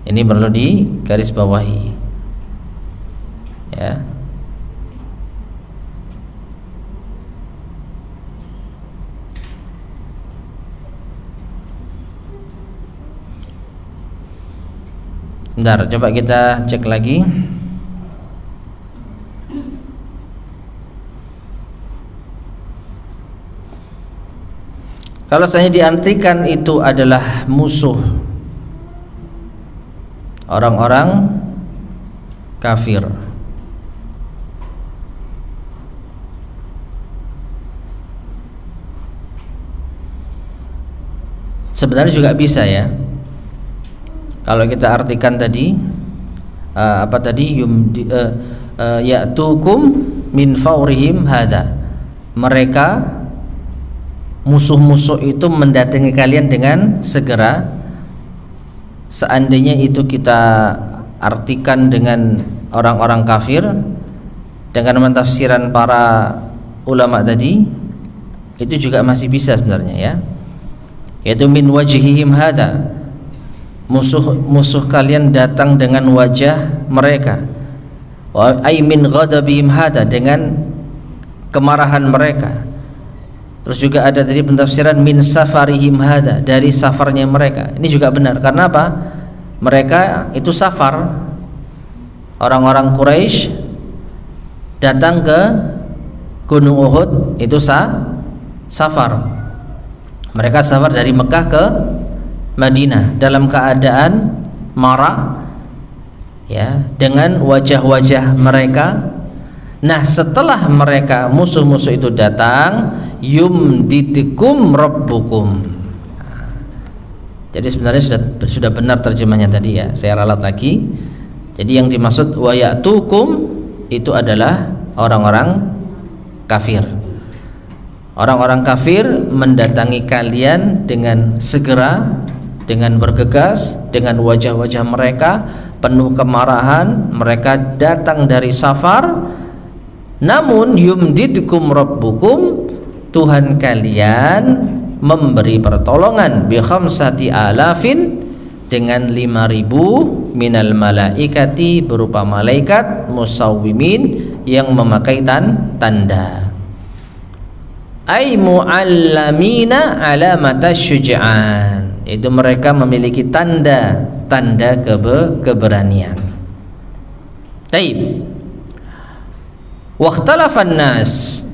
Speaker 1: Ini perlu digaris bawahi, ya. Bentar, coba kita cek lagi. Kalau saya diartikan itu adalah musuh orang-orang kafir, sebenarnya juga bisa, ya. Kalau kita artikan tadi apa tadi, ya'tukum min faurihim hadza, mereka musuh-musuh itu mendatangi kalian dengan segera. Seandainya itu kita artikan dengan orang-orang kafir dengan mentafsiran para ulama tadi, itu juga masih bisa sebenarnya, ya. Yaitu min wajhihim hadza, musuh kalian datang dengan wajah mereka. Wa ay min ghadabihim hada, dengan kemarahan mereka. Terus juga ada tadi pentafsiran min safarihim hada, dari safarnya mereka. Ini juga benar, karena apa? Mereka itu safar. Orang-orang Quraisy datang ke Gunung Uhud itu safar. Mereka safar dari Mekah ke Madinah dalam keadaan marah, ya, dengan wajah-wajah mereka. Nah, setelah mereka musuh-musuh itu datang, yumditikum rabbukum. Jadi sebenarnya sudah benar terjemahnya tadi, ya. Saya ralat lagi. Jadi yang dimaksud wa ya'tukum itu adalah orang-orang kafir. Orang-orang kafir mendatangi kalian dengan segera, dengan bergegas, dengan wajah-wajah mereka penuh kemarahan. Mereka datang dari safar, namun yumdidkum rabbukum, Tuhan kalian memberi pertolongan bi khamsati alafin, dengan 5.000 minal malaikati, berupa malaikat musawwimin, yang memakai tanda. Ay muallamina alamata syuja'an, itu mereka memiliki tanda keberanian. Taib. Wakhtalafan nas,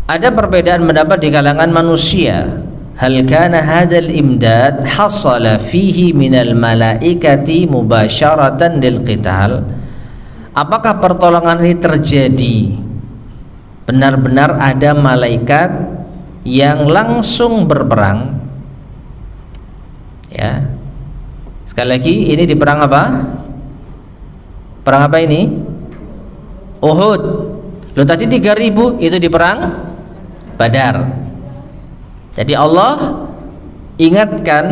Speaker 1: ada perbedaan pendapat di kalangan manusia. Hal kana hadzal imdad hasala fihi minal malaikati mubasyaratan lil qital, apakah pertolongan ini terjadi benar-benar ada malaikat yang langsung berperang, ya. Sekali lagi, ini di perang apa? Perang apa ini? Uhud. Loh, tadi 3.000 itu di perang Badar. Jadi Allah ingatkan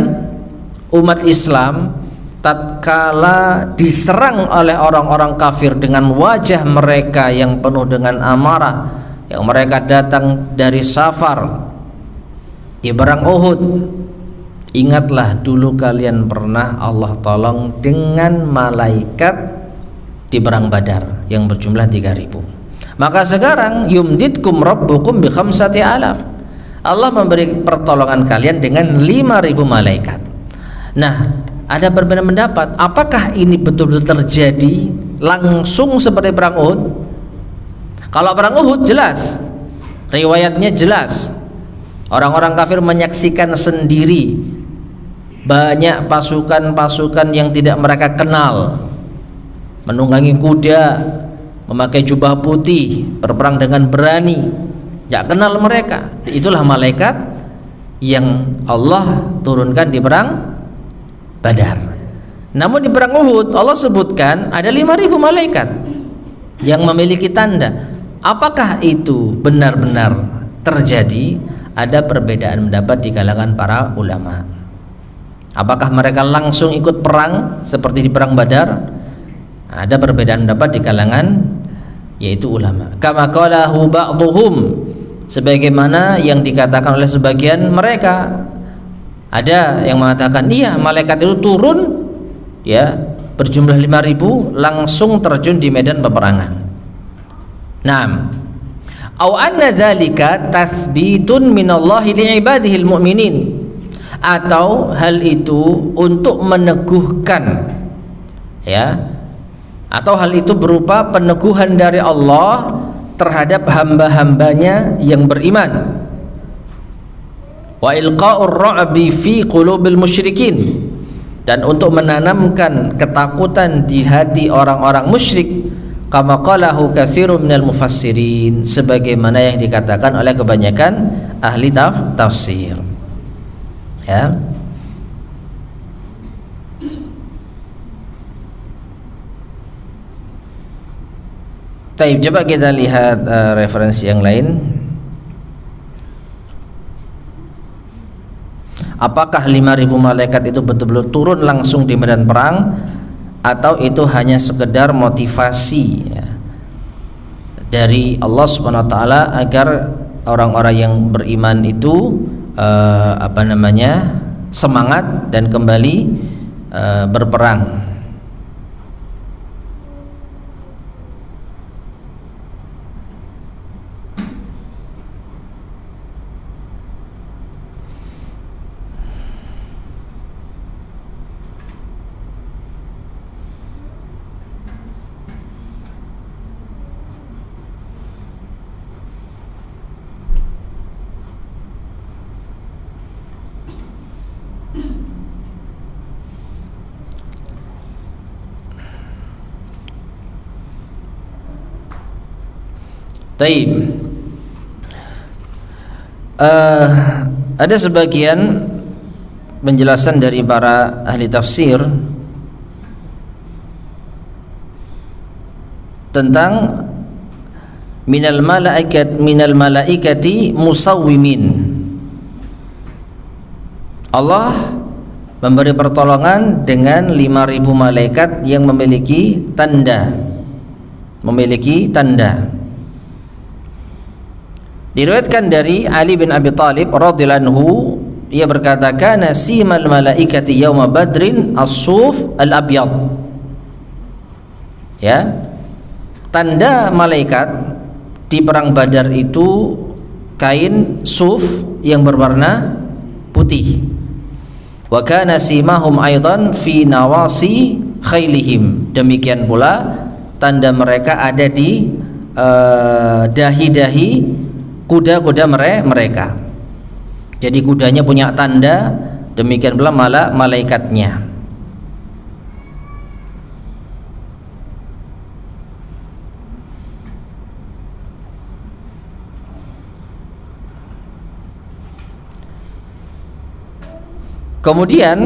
Speaker 1: umat Islam tatkala diserang oleh orang-orang kafir dengan wajah mereka yang penuh dengan amarah, yang mereka datang dari safar di perang Uhud. Ingatlah dulu kalian pernah Allah tolong dengan malaikat di perang Badar yang berjumlah 3.000. Maka sekarang yumditkum rabbukum bi khamsati alaf, Allah memberi pertolongan kalian dengan 5.000 malaikat. Nah, ada perbedaan pendapat, apakah ini betul-betul terjadi langsung seperti perang Uhud? Kalau perang Uhud jelas, riwayatnya jelas, orang-orang kafir menyaksikan sendiri banyak pasukan-pasukan yang tidak mereka kenal menunggangi kuda, memakai jubah putih, berperang dengan berani, Enggak kenal mereka. Itulah malaikat yang Allah turunkan di perang Badar. Namun di perang Uhud Allah sebutkan ada 5.000 malaikat yang memiliki tanda. Apakah itu benar-benar terjadi? Ada perbedaan pendapat di kalangan para ulama. Apakah mereka langsung ikut perang seperti di perang Badar? Ada perbedaan pendapat di kalangan yaitu ulama. Kama qalahu ba'dhum, sebagaimana yang dikatakan oleh sebagian mereka. Ada yang mengatakan iya, malaikat itu turun ya berjumlah 5.000 langsung terjun di medan peperangan. Naam. Au anna dzalika tatsbitun minallahi li'ibadihil mu'minin, atau hal itu untuk meneguhkan ya, atau hal itu berupa peneguhan dari Allah terhadap hamba-hambanya yang beriman. Wa ilqa'ur ra'bi fi qulubil musyrikin, dan untuk menanamkan ketakutan di hati orang-orang musyrik. Kama qalahu katsirun minal mufassirin, sebagaimana yang dikatakan oleh kebanyakan ahli tafsir. Ya. Baik, coba kita lihat referensi yang lain. Apakah 5.000 malaikat itu betul-betul turun langsung di medan perang, atau itu hanya sekedar motivasi ya, dari Allah Subhanahu wa taala agar orang-orang yang beriman itu semangat dan kembali berperang. Taib. Ada sebagian penjelasan dari para ahli tafsir tentang minal malaikati musawwimin. Allah memberi pertolongan dengan 5.000 malaikat yang memiliki tanda. Diriwayatkan dari Ali bin Abi Thalib radhiyallahu anhu, ia berkata, kana simal malaikati yauma badrin as-suf al-abyad. Ya. Tanda malaikat di perang Badar itu kain suf yang berwarna putih. Wa kana simahum aidan fi nawasi khailihim. Demikian pula tanda mereka ada di dahi-dahi kuda-kuda mereka. Jadi kudanya punya tanda, demikian pula malaikatnya. Kemudian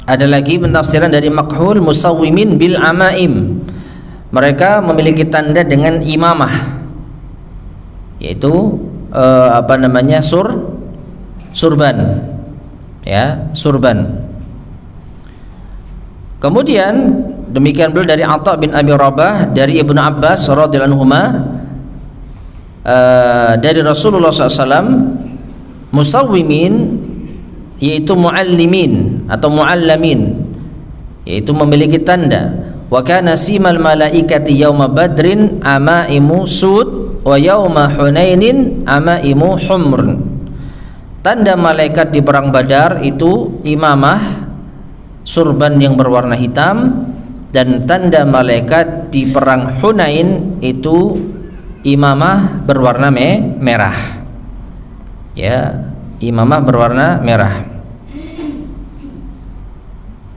Speaker 1: ada lagi pentafsiran dari Makhul, musawwimin bil amaim. Mereka memiliki tanda dengan imamah, yaitu surban, ya, surban. Kemudian demikian pula dari Atha bin Abi Rabah, dari Ibnu Abbas radhiyallahu anhuma, dari Rasulullah SAW, musawwimin yaitu muallimin atau muallamin, yaitu memiliki tanda. Wa kana simal malaikati yauma badrin amaimu sud wa yauma hunainin amaimu humr. Tanda malaikat di perang Badar itu imamah, surban yang berwarna hitam, dan tanda malaikat di perang Hunain itu imamah berwarna merah. Ya, imamah berwarna merah.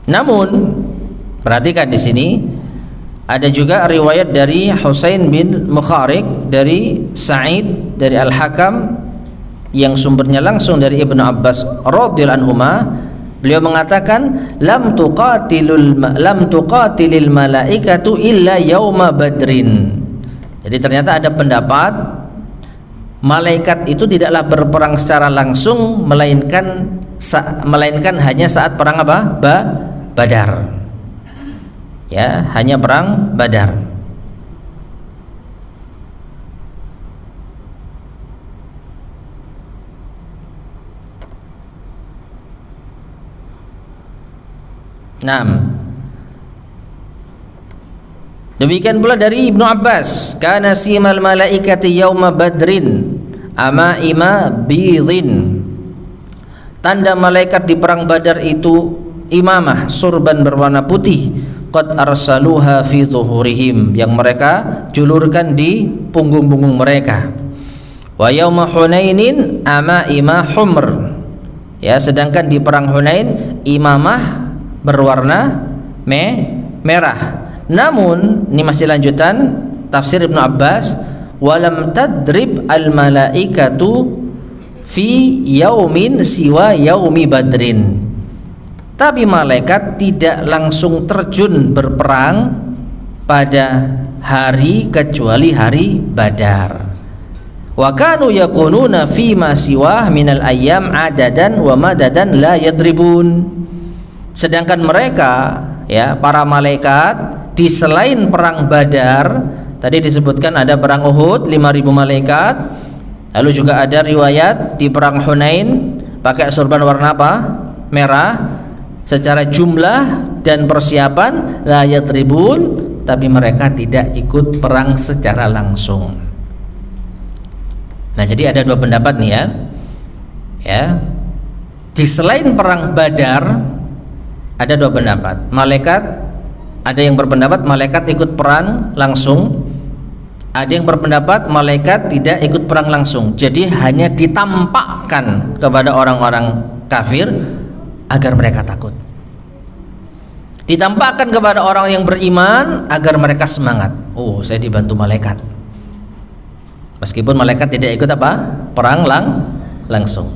Speaker 1: Namun perhatikan di sini, Ada juga riwayat dari Husain bin Mukharik dari Sa'id dari Al-Hakam yang sumbernya langsung dari Ibnu Abbas radhiyallahu anhuma. Beliau mengatakan lam tuqatilil malaikatu illa yauma badrin. Jadi ternyata ada pendapat malaikat itu tidaklah berperang secara langsung melainkan hanya saat perang apa? Badar. Ya, hanya perang Badar. Demikian pula dari Ibnu Abbas, kana simal malaikati yauma badrin amaima bidhin. Tanda malaikat di perang Badar itu imamah, surban berwarna putih, qad arsaluha fi zuhurihim, yang mereka julurkan di punggung-punggung mereka. Wa yauma Hunainin amaima humr. Ya, sedangkan di perang Hunain imamah berwarna merah. Namun ini masih lanjutan tafsir Ibnu Abbas, walam tadrib al malaikatu fi yaumin siwa yaumi badrin. Tapi malaikat tidak langsung terjun berperang pada hari kecuali hari Badar. Wa kanu yakununa fi ma siwah minal ayyam adadan wa madadan la yadribun. Sedangkan mereka, ya, para malaikat di selain perang Badar, tadi disebutkan ada perang Uhud 5.000 malaikat, lalu juga ada riwayat di perang Hunain pakai sorban warna apa? Merah. Secara jumlah dan persiapan la yatribun, tapi mereka tidak ikut perang secara langsung. Nah, jadi ada dua pendapat nih ya. Ya. Di selain perang Badar ada dua pendapat. Ada yang berpendapat malaikat ikut perang langsung, ada yang berpendapat malaikat tidak ikut perang langsung. Jadi hanya ditampakkan kepada orang-orang kafir agar mereka takut. Ditampakkan kepada orang yang beriman agar mereka semangat. Oh, saya dibantu malaikat. Meskipun malaikat tidak ikut apa? Perang langsung.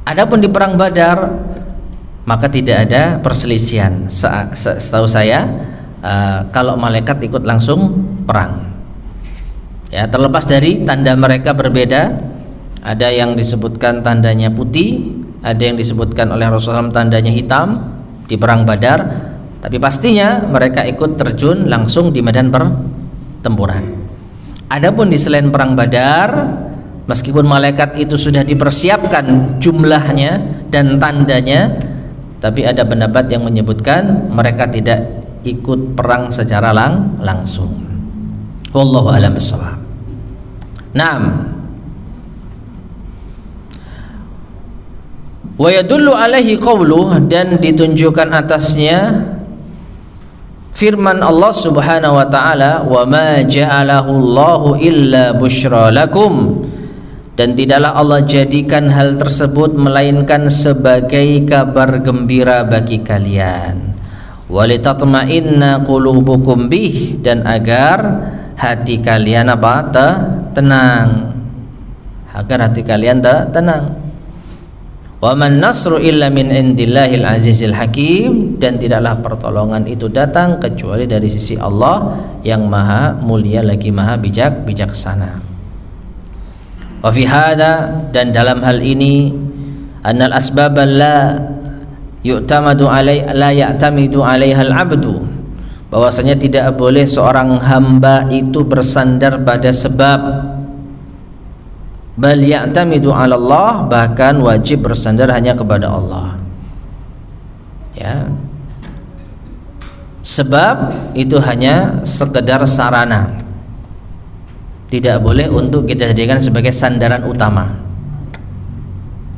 Speaker 1: Adapun di perang Badar maka tidak ada perselisihan. Setahu saya kalau malaikat ikut langsung perang. Ya, terlepas dari tanda mereka berbeda. Ada yang disebutkan tandanya putih, ada yang disebutkan oleh Rasulullah SAW tandanya hitam di perang Badar, tapi pastinya mereka ikut terjun langsung di medan pertempuran. Adapun di selain perang Badar, meskipun malaikat itu sudah dipersiapkan jumlahnya dan tandanya, tapi ada pendapat yang menyebutkan mereka tidak ikut perang secara langsung. Wallahu a'lam bishawab. Naam. Wa yadullu alaihi qawluh, dan ditunjukkan atasnya firman Allah Subhanahu wa taala, wa ma ja'alahu Allahu illa busyra lakum, dan tidaklah Allah jadikan hal tersebut melainkan sebagai kabar gembira bagi kalian. Walitatma'inna qulubukum bih, dan agar hati kalian apa? Tenang. Agar hati kalian tenang. Wa man nasru illa min indillahil azizil hakim, dan tidaklah pertolongan itu datang kecuali dari sisi Allah yang maha mulia lagi maha bijaksana. Wa fi hada, dan dalam hal ini, annal asbab la yu'tamadu la ya'tamidu 'alaiha al-'abdu, bahwasanya tidak boleh seorang hamba itu bersandar pada sebab, bal ya'tamidu 'ala Allah, bahkan wajib bersandar hanya kepada Allah. Ya. Sebab itu hanya sekedar sarana. Tidak boleh untuk kita jadikan sebagai sandaran utama.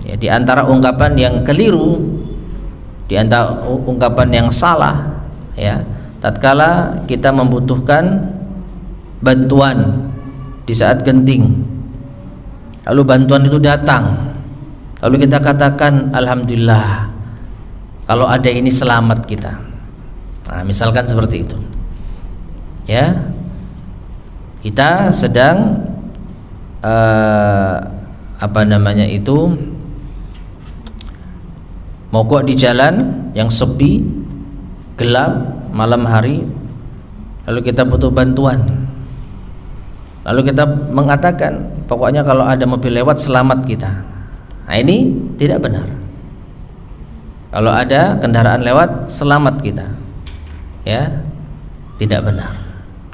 Speaker 1: Ya, di antara ungkapan yang keliru, di antara ungkapan yang salah, ya, tatkala kita membutuhkan bantuan di saat genting, lalu bantuan itu datang, lalu kita katakan alhamdulillah, kalau ada ini selamat kita. Nah, misalkan seperti itu. Ya, kita sedang mogok di jalan yang sepi, gelap, malam hari, lalu kita butuh bantuan, lalu kita mengatakan pokoknya kalau ada mobil lewat selamat kita. Nah, ini tidak benar. Kalau ada kendaraan lewat selamat kita, ya, tidak benar,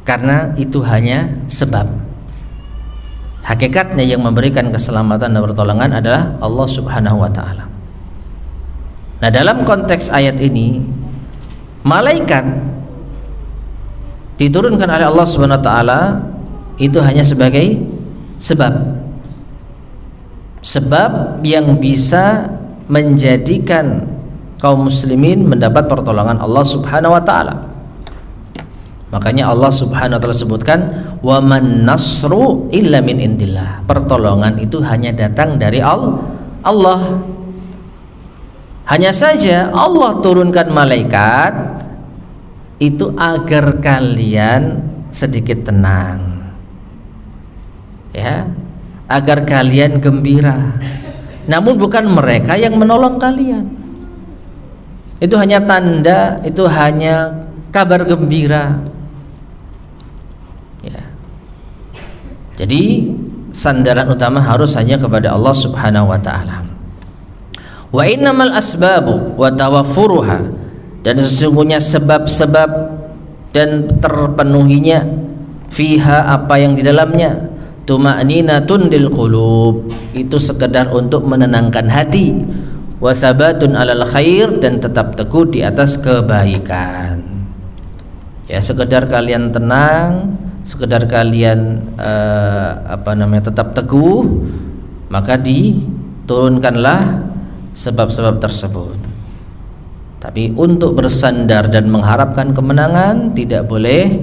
Speaker 1: karena itu hanya sebab. Hakikatnya yang memberikan keselamatan dan pertolongan adalah Allah Subhanahu wa ta'ala. Nah, dalam konteks ayat ini, malaikat diturunkan oleh Allah Subhanahu wa ta'ala itu hanya sebagai sebab yang bisa menjadikan kaum muslimin mendapat pertolongan Allah Subhanahu wa ta'ala. Makanya Allah Subhanahu wa ta'ala sebutkan, wa man nasru illa min indillah. Pertolongan itu hanya datang dari Allah. Hanya saja Allah turunkan malaikat itu agar kalian sedikit tenang, ya, agar kalian gembira. Namun bukan mereka yang menolong kalian. Itu hanya tanda, itu hanya kabar gembira. Ya. Jadi sandaran utama harus hanya kepada Allah Subhanahu wa ta'ala. Wa innamal asbabu wa tawaffuruha, dan sesungguhnya sebab-sebab dan terpenuhinya, fiha apa yang di dalamnya, tuma'ninatun lil qulub, itu sekedar untuk menenangkan hati, wa thabatun alal khair, dan tetap teguh di atas kebaikan. Ya, sekedar kalian tenang, sekedar kalian tetap teguh, maka diturunkanlah sebab-sebab tersebut. Tapi untuk bersandar dan mengharapkan kemenangan tidak boleh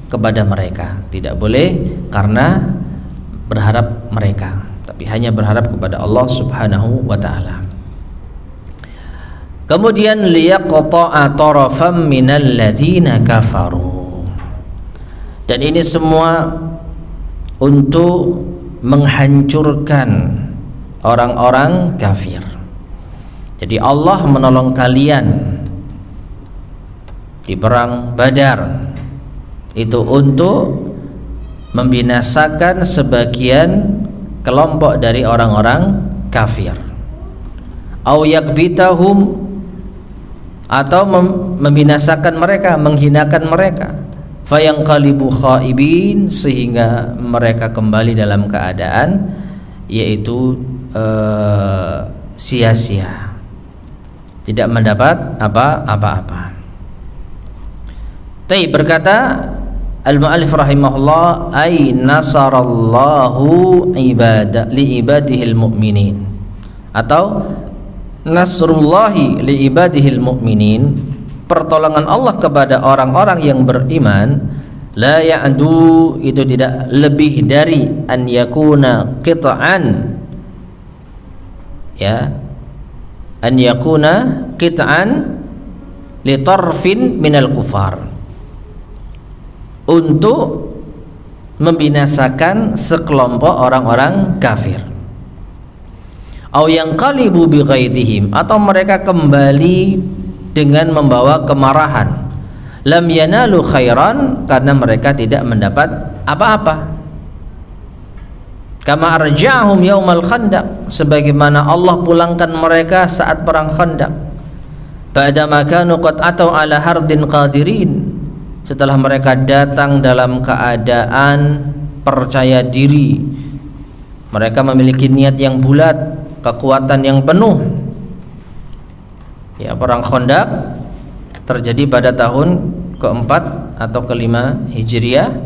Speaker 1: kepada mereka, tidak boleh karena berharap mereka, tapi hanya berharap kepada Allah Subhanahu wa ta'ala. Kemudian liyaqta'a tarafam minal ladzina kafaru, dan ini semua untuk menghancurkan orang-orang kafir. Jadi Allah menolong kalian di perang Badar itu untuk membinasakan sebagian kelompok dari orang-orang kafir. Au yakbitahum, atau membinasakan mereka, menghinakan mereka, fayanqalibu khaibin, sehingga mereka kembali dalam keadaan yaitu sia-sia, tidak mendapat apa-apa. Tapi berkata al-mu'allif rahimahullah, ay nasarallahu liibadihil mu'minin, atau nasrullahi liibadihil mu'minin, pertolongan Allah kepada orang-orang yang beriman, la ya'du, itu tidak lebih dari an yakuna qit'an, ya, an yakuna qit'an li tarfin minal kufar, untuk membinasakan sekelompok orang-orang kafir. Au yanqalibu bighaidihim, atau mereka kembali dengan membawa kemarahan. Lam yanalu khairan, karena mereka tidak mendapat apa-apa. Kama arja'ahum yaumal khandaq, sebagaimana Allah pulangkan mereka saat perang Khandaq. Ba'dama kanu qad atau ala hardin qadirin, setelah mereka datang dalam keadaan percaya diri, mereka memiliki niat yang bulat, kekuatan yang penuh. Ya, perang Khandaq terjadi pada tahun keempat atau kelima Hijriah.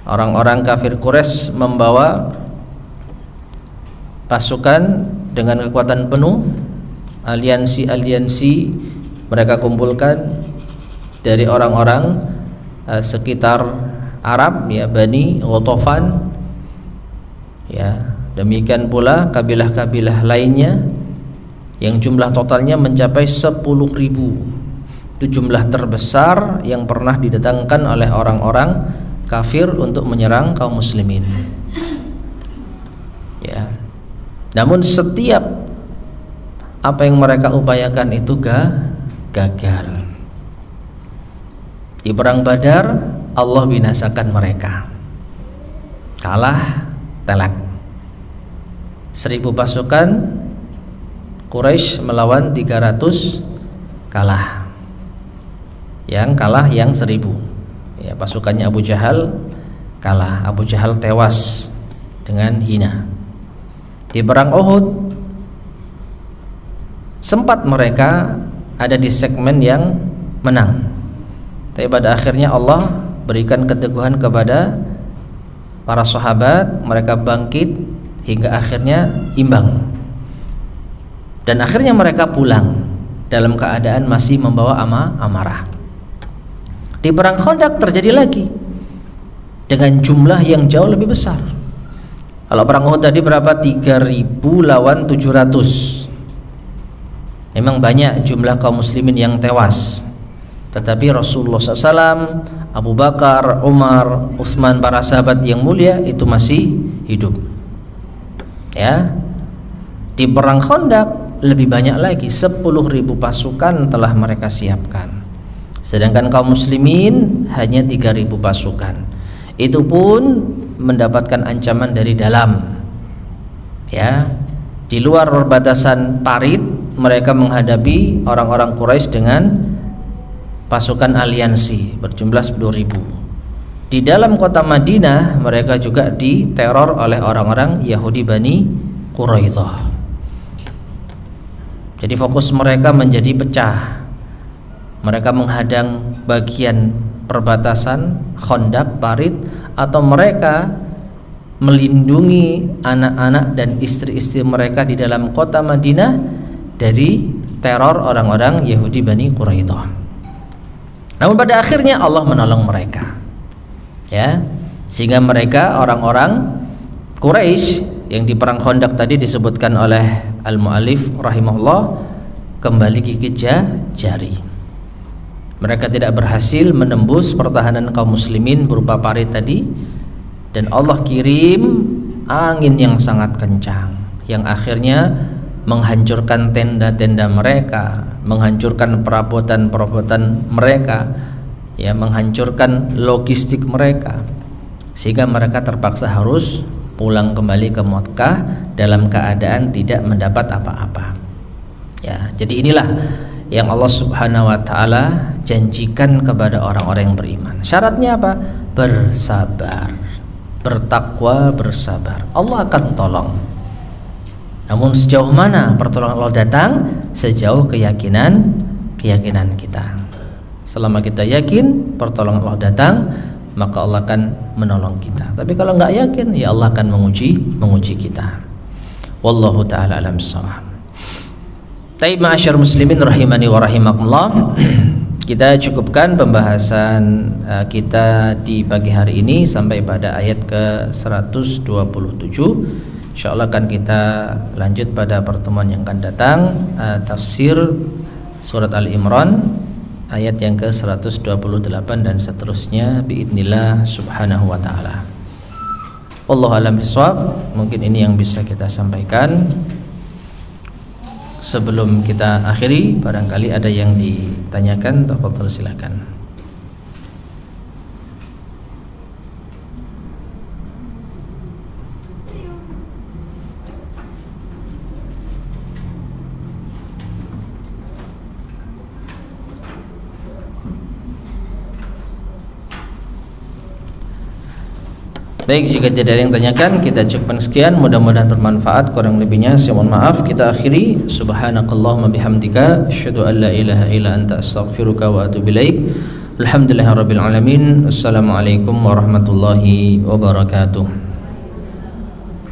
Speaker 1: Orang-orang kafir Quraisy membawa pasukan dengan kekuatan penuh, aliansi-aliansi mereka kumpulkan dari orang-orang sekitar Arab, ya, Bani Ghatafan, ya, demikian pula kabilah-kabilah lainnya yang jumlah totalnya mencapai 10.000 Itu jumlah terbesar yang pernah didatangkan oleh orang-orang kafir untuk menyerang kaum muslimin. Ya. Namun setiap apa yang mereka upayakan itu gagal. Di perang Badar Allah binasakan mereka. Kalah telak. 1000 pasukan Quraisy melawan 300 kalah. Yang kalah yang 1000. Ya, pasukannya Abu Jahal kalah. Abu Jahal tewas dengan hina. Di perang Uhud sempat mereka ada di segmen yang menang. Tapi pada akhirnya Allah berikan keteguhan kepada para sahabat, mereka bangkit hingga akhirnya imbang. Dan akhirnya mereka pulang dalam keadaan masih membawa amarah. Di perang Khandaq terjadi lagi dengan jumlah yang jauh lebih besar. Kalau perang Uhud tadi berapa? 3000 lawan 700. Memang banyak jumlah kaum muslimin yang tewas. Tetapi Rasulullah SAW, Abu Bakar, Umar, Utsman, para sahabat yang mulia itu masih hidup. Ya. Di perang Khandaq lebih banyak lagi, 10.000 pasukan telah mereka siapkan. Sedangkan kaum muslimin hanya 3.000 pasukan. Itu pun mendapatkan ancaman dari dalam. Ya. Di luar perbatasan Parit mereka menghadapi orang-orang Quraisy dengan pasukan aliansi berjumlah 10.000. Di dalam kota Madinah mereka juga diteror oleh orang-orang Yahudi Bani Quraidah. Jadi fokus mereka menjadi pecah. Mereka menghadang bagian perbatasan Khandaq, Parit, atau mereka melindungi anak-anak dan istri-istri mereka di dalam kota Madinah dari teror orang-orang Yahudi Bani Quraidah. Namun pada akhirnya Allah menolong mereka, ya, sehingga mereka orang-orang Quraisy yang di perang Khandaq tadi disebutkan oleh Al-Mu'allif rahimahullah kembali gigit jari. Mereka tidak berhasil menembus pertahanan kaum muslimin berupa Parit tadi, dan Allah kirim angin yang sangat kencang yang akhirnya menghancurkan tenda-tenda mereka, menghancurkan perabotan-perabotan mereka, ya, menghancurkan logistik mereka, sehingga mereka terpaksa harus pulang kembali ke Makkah dalam keadaan tidak mendapat apa-apa. Ya, jadi inilah yang Allah Subhanahu wa taala janjikan kepada orang-orang yang beriman. Syaratnya apa? Bersabar, bertakwa, bersabar. Allah akan tolong. Namun sejauh mana pertolongan Allah datang? Sejauh keyakinan kita. Selama kita yakin pertolongan Allah datang, maka Allah akan menolong kita. Tapi kalau nggak yakin, ya Allah akan menguji kita. Wallahu taala alam shawab. Taib ma'asyar muslimin rahimani wa rahimakumullah. Kita cukupkan pembahasan kita di pagi hari ini sampai pada ayat ke 127. Insyaallah akan kita lanjut pada pertemuan yang akan datang, tafsir surat Al-Imran ayat yang ke 128 dan seterusnya biidznillah subhanahu wa ta'ala. Wallahu a'lam bishawab. Mungkin ini yang bisa kita sampaikan. Sebelum kita akhiri, barangkali ada yang ditanyakan, tafadhol silakan. Baik, jika tidak ada yang tanyakan, kita cukupkan sekian. Mudah-mudahan bermanfaat. Kurang lebihnya saya mohon maaf. Kita akhiri. Subhanakallahumma bihamdika asyhadu an la ilaha illa anta astaghfiruka wa atubu ilaik. Alhamdulillahirabbil alamin. Assalamualaikum warahmatullahi wabarakatuh.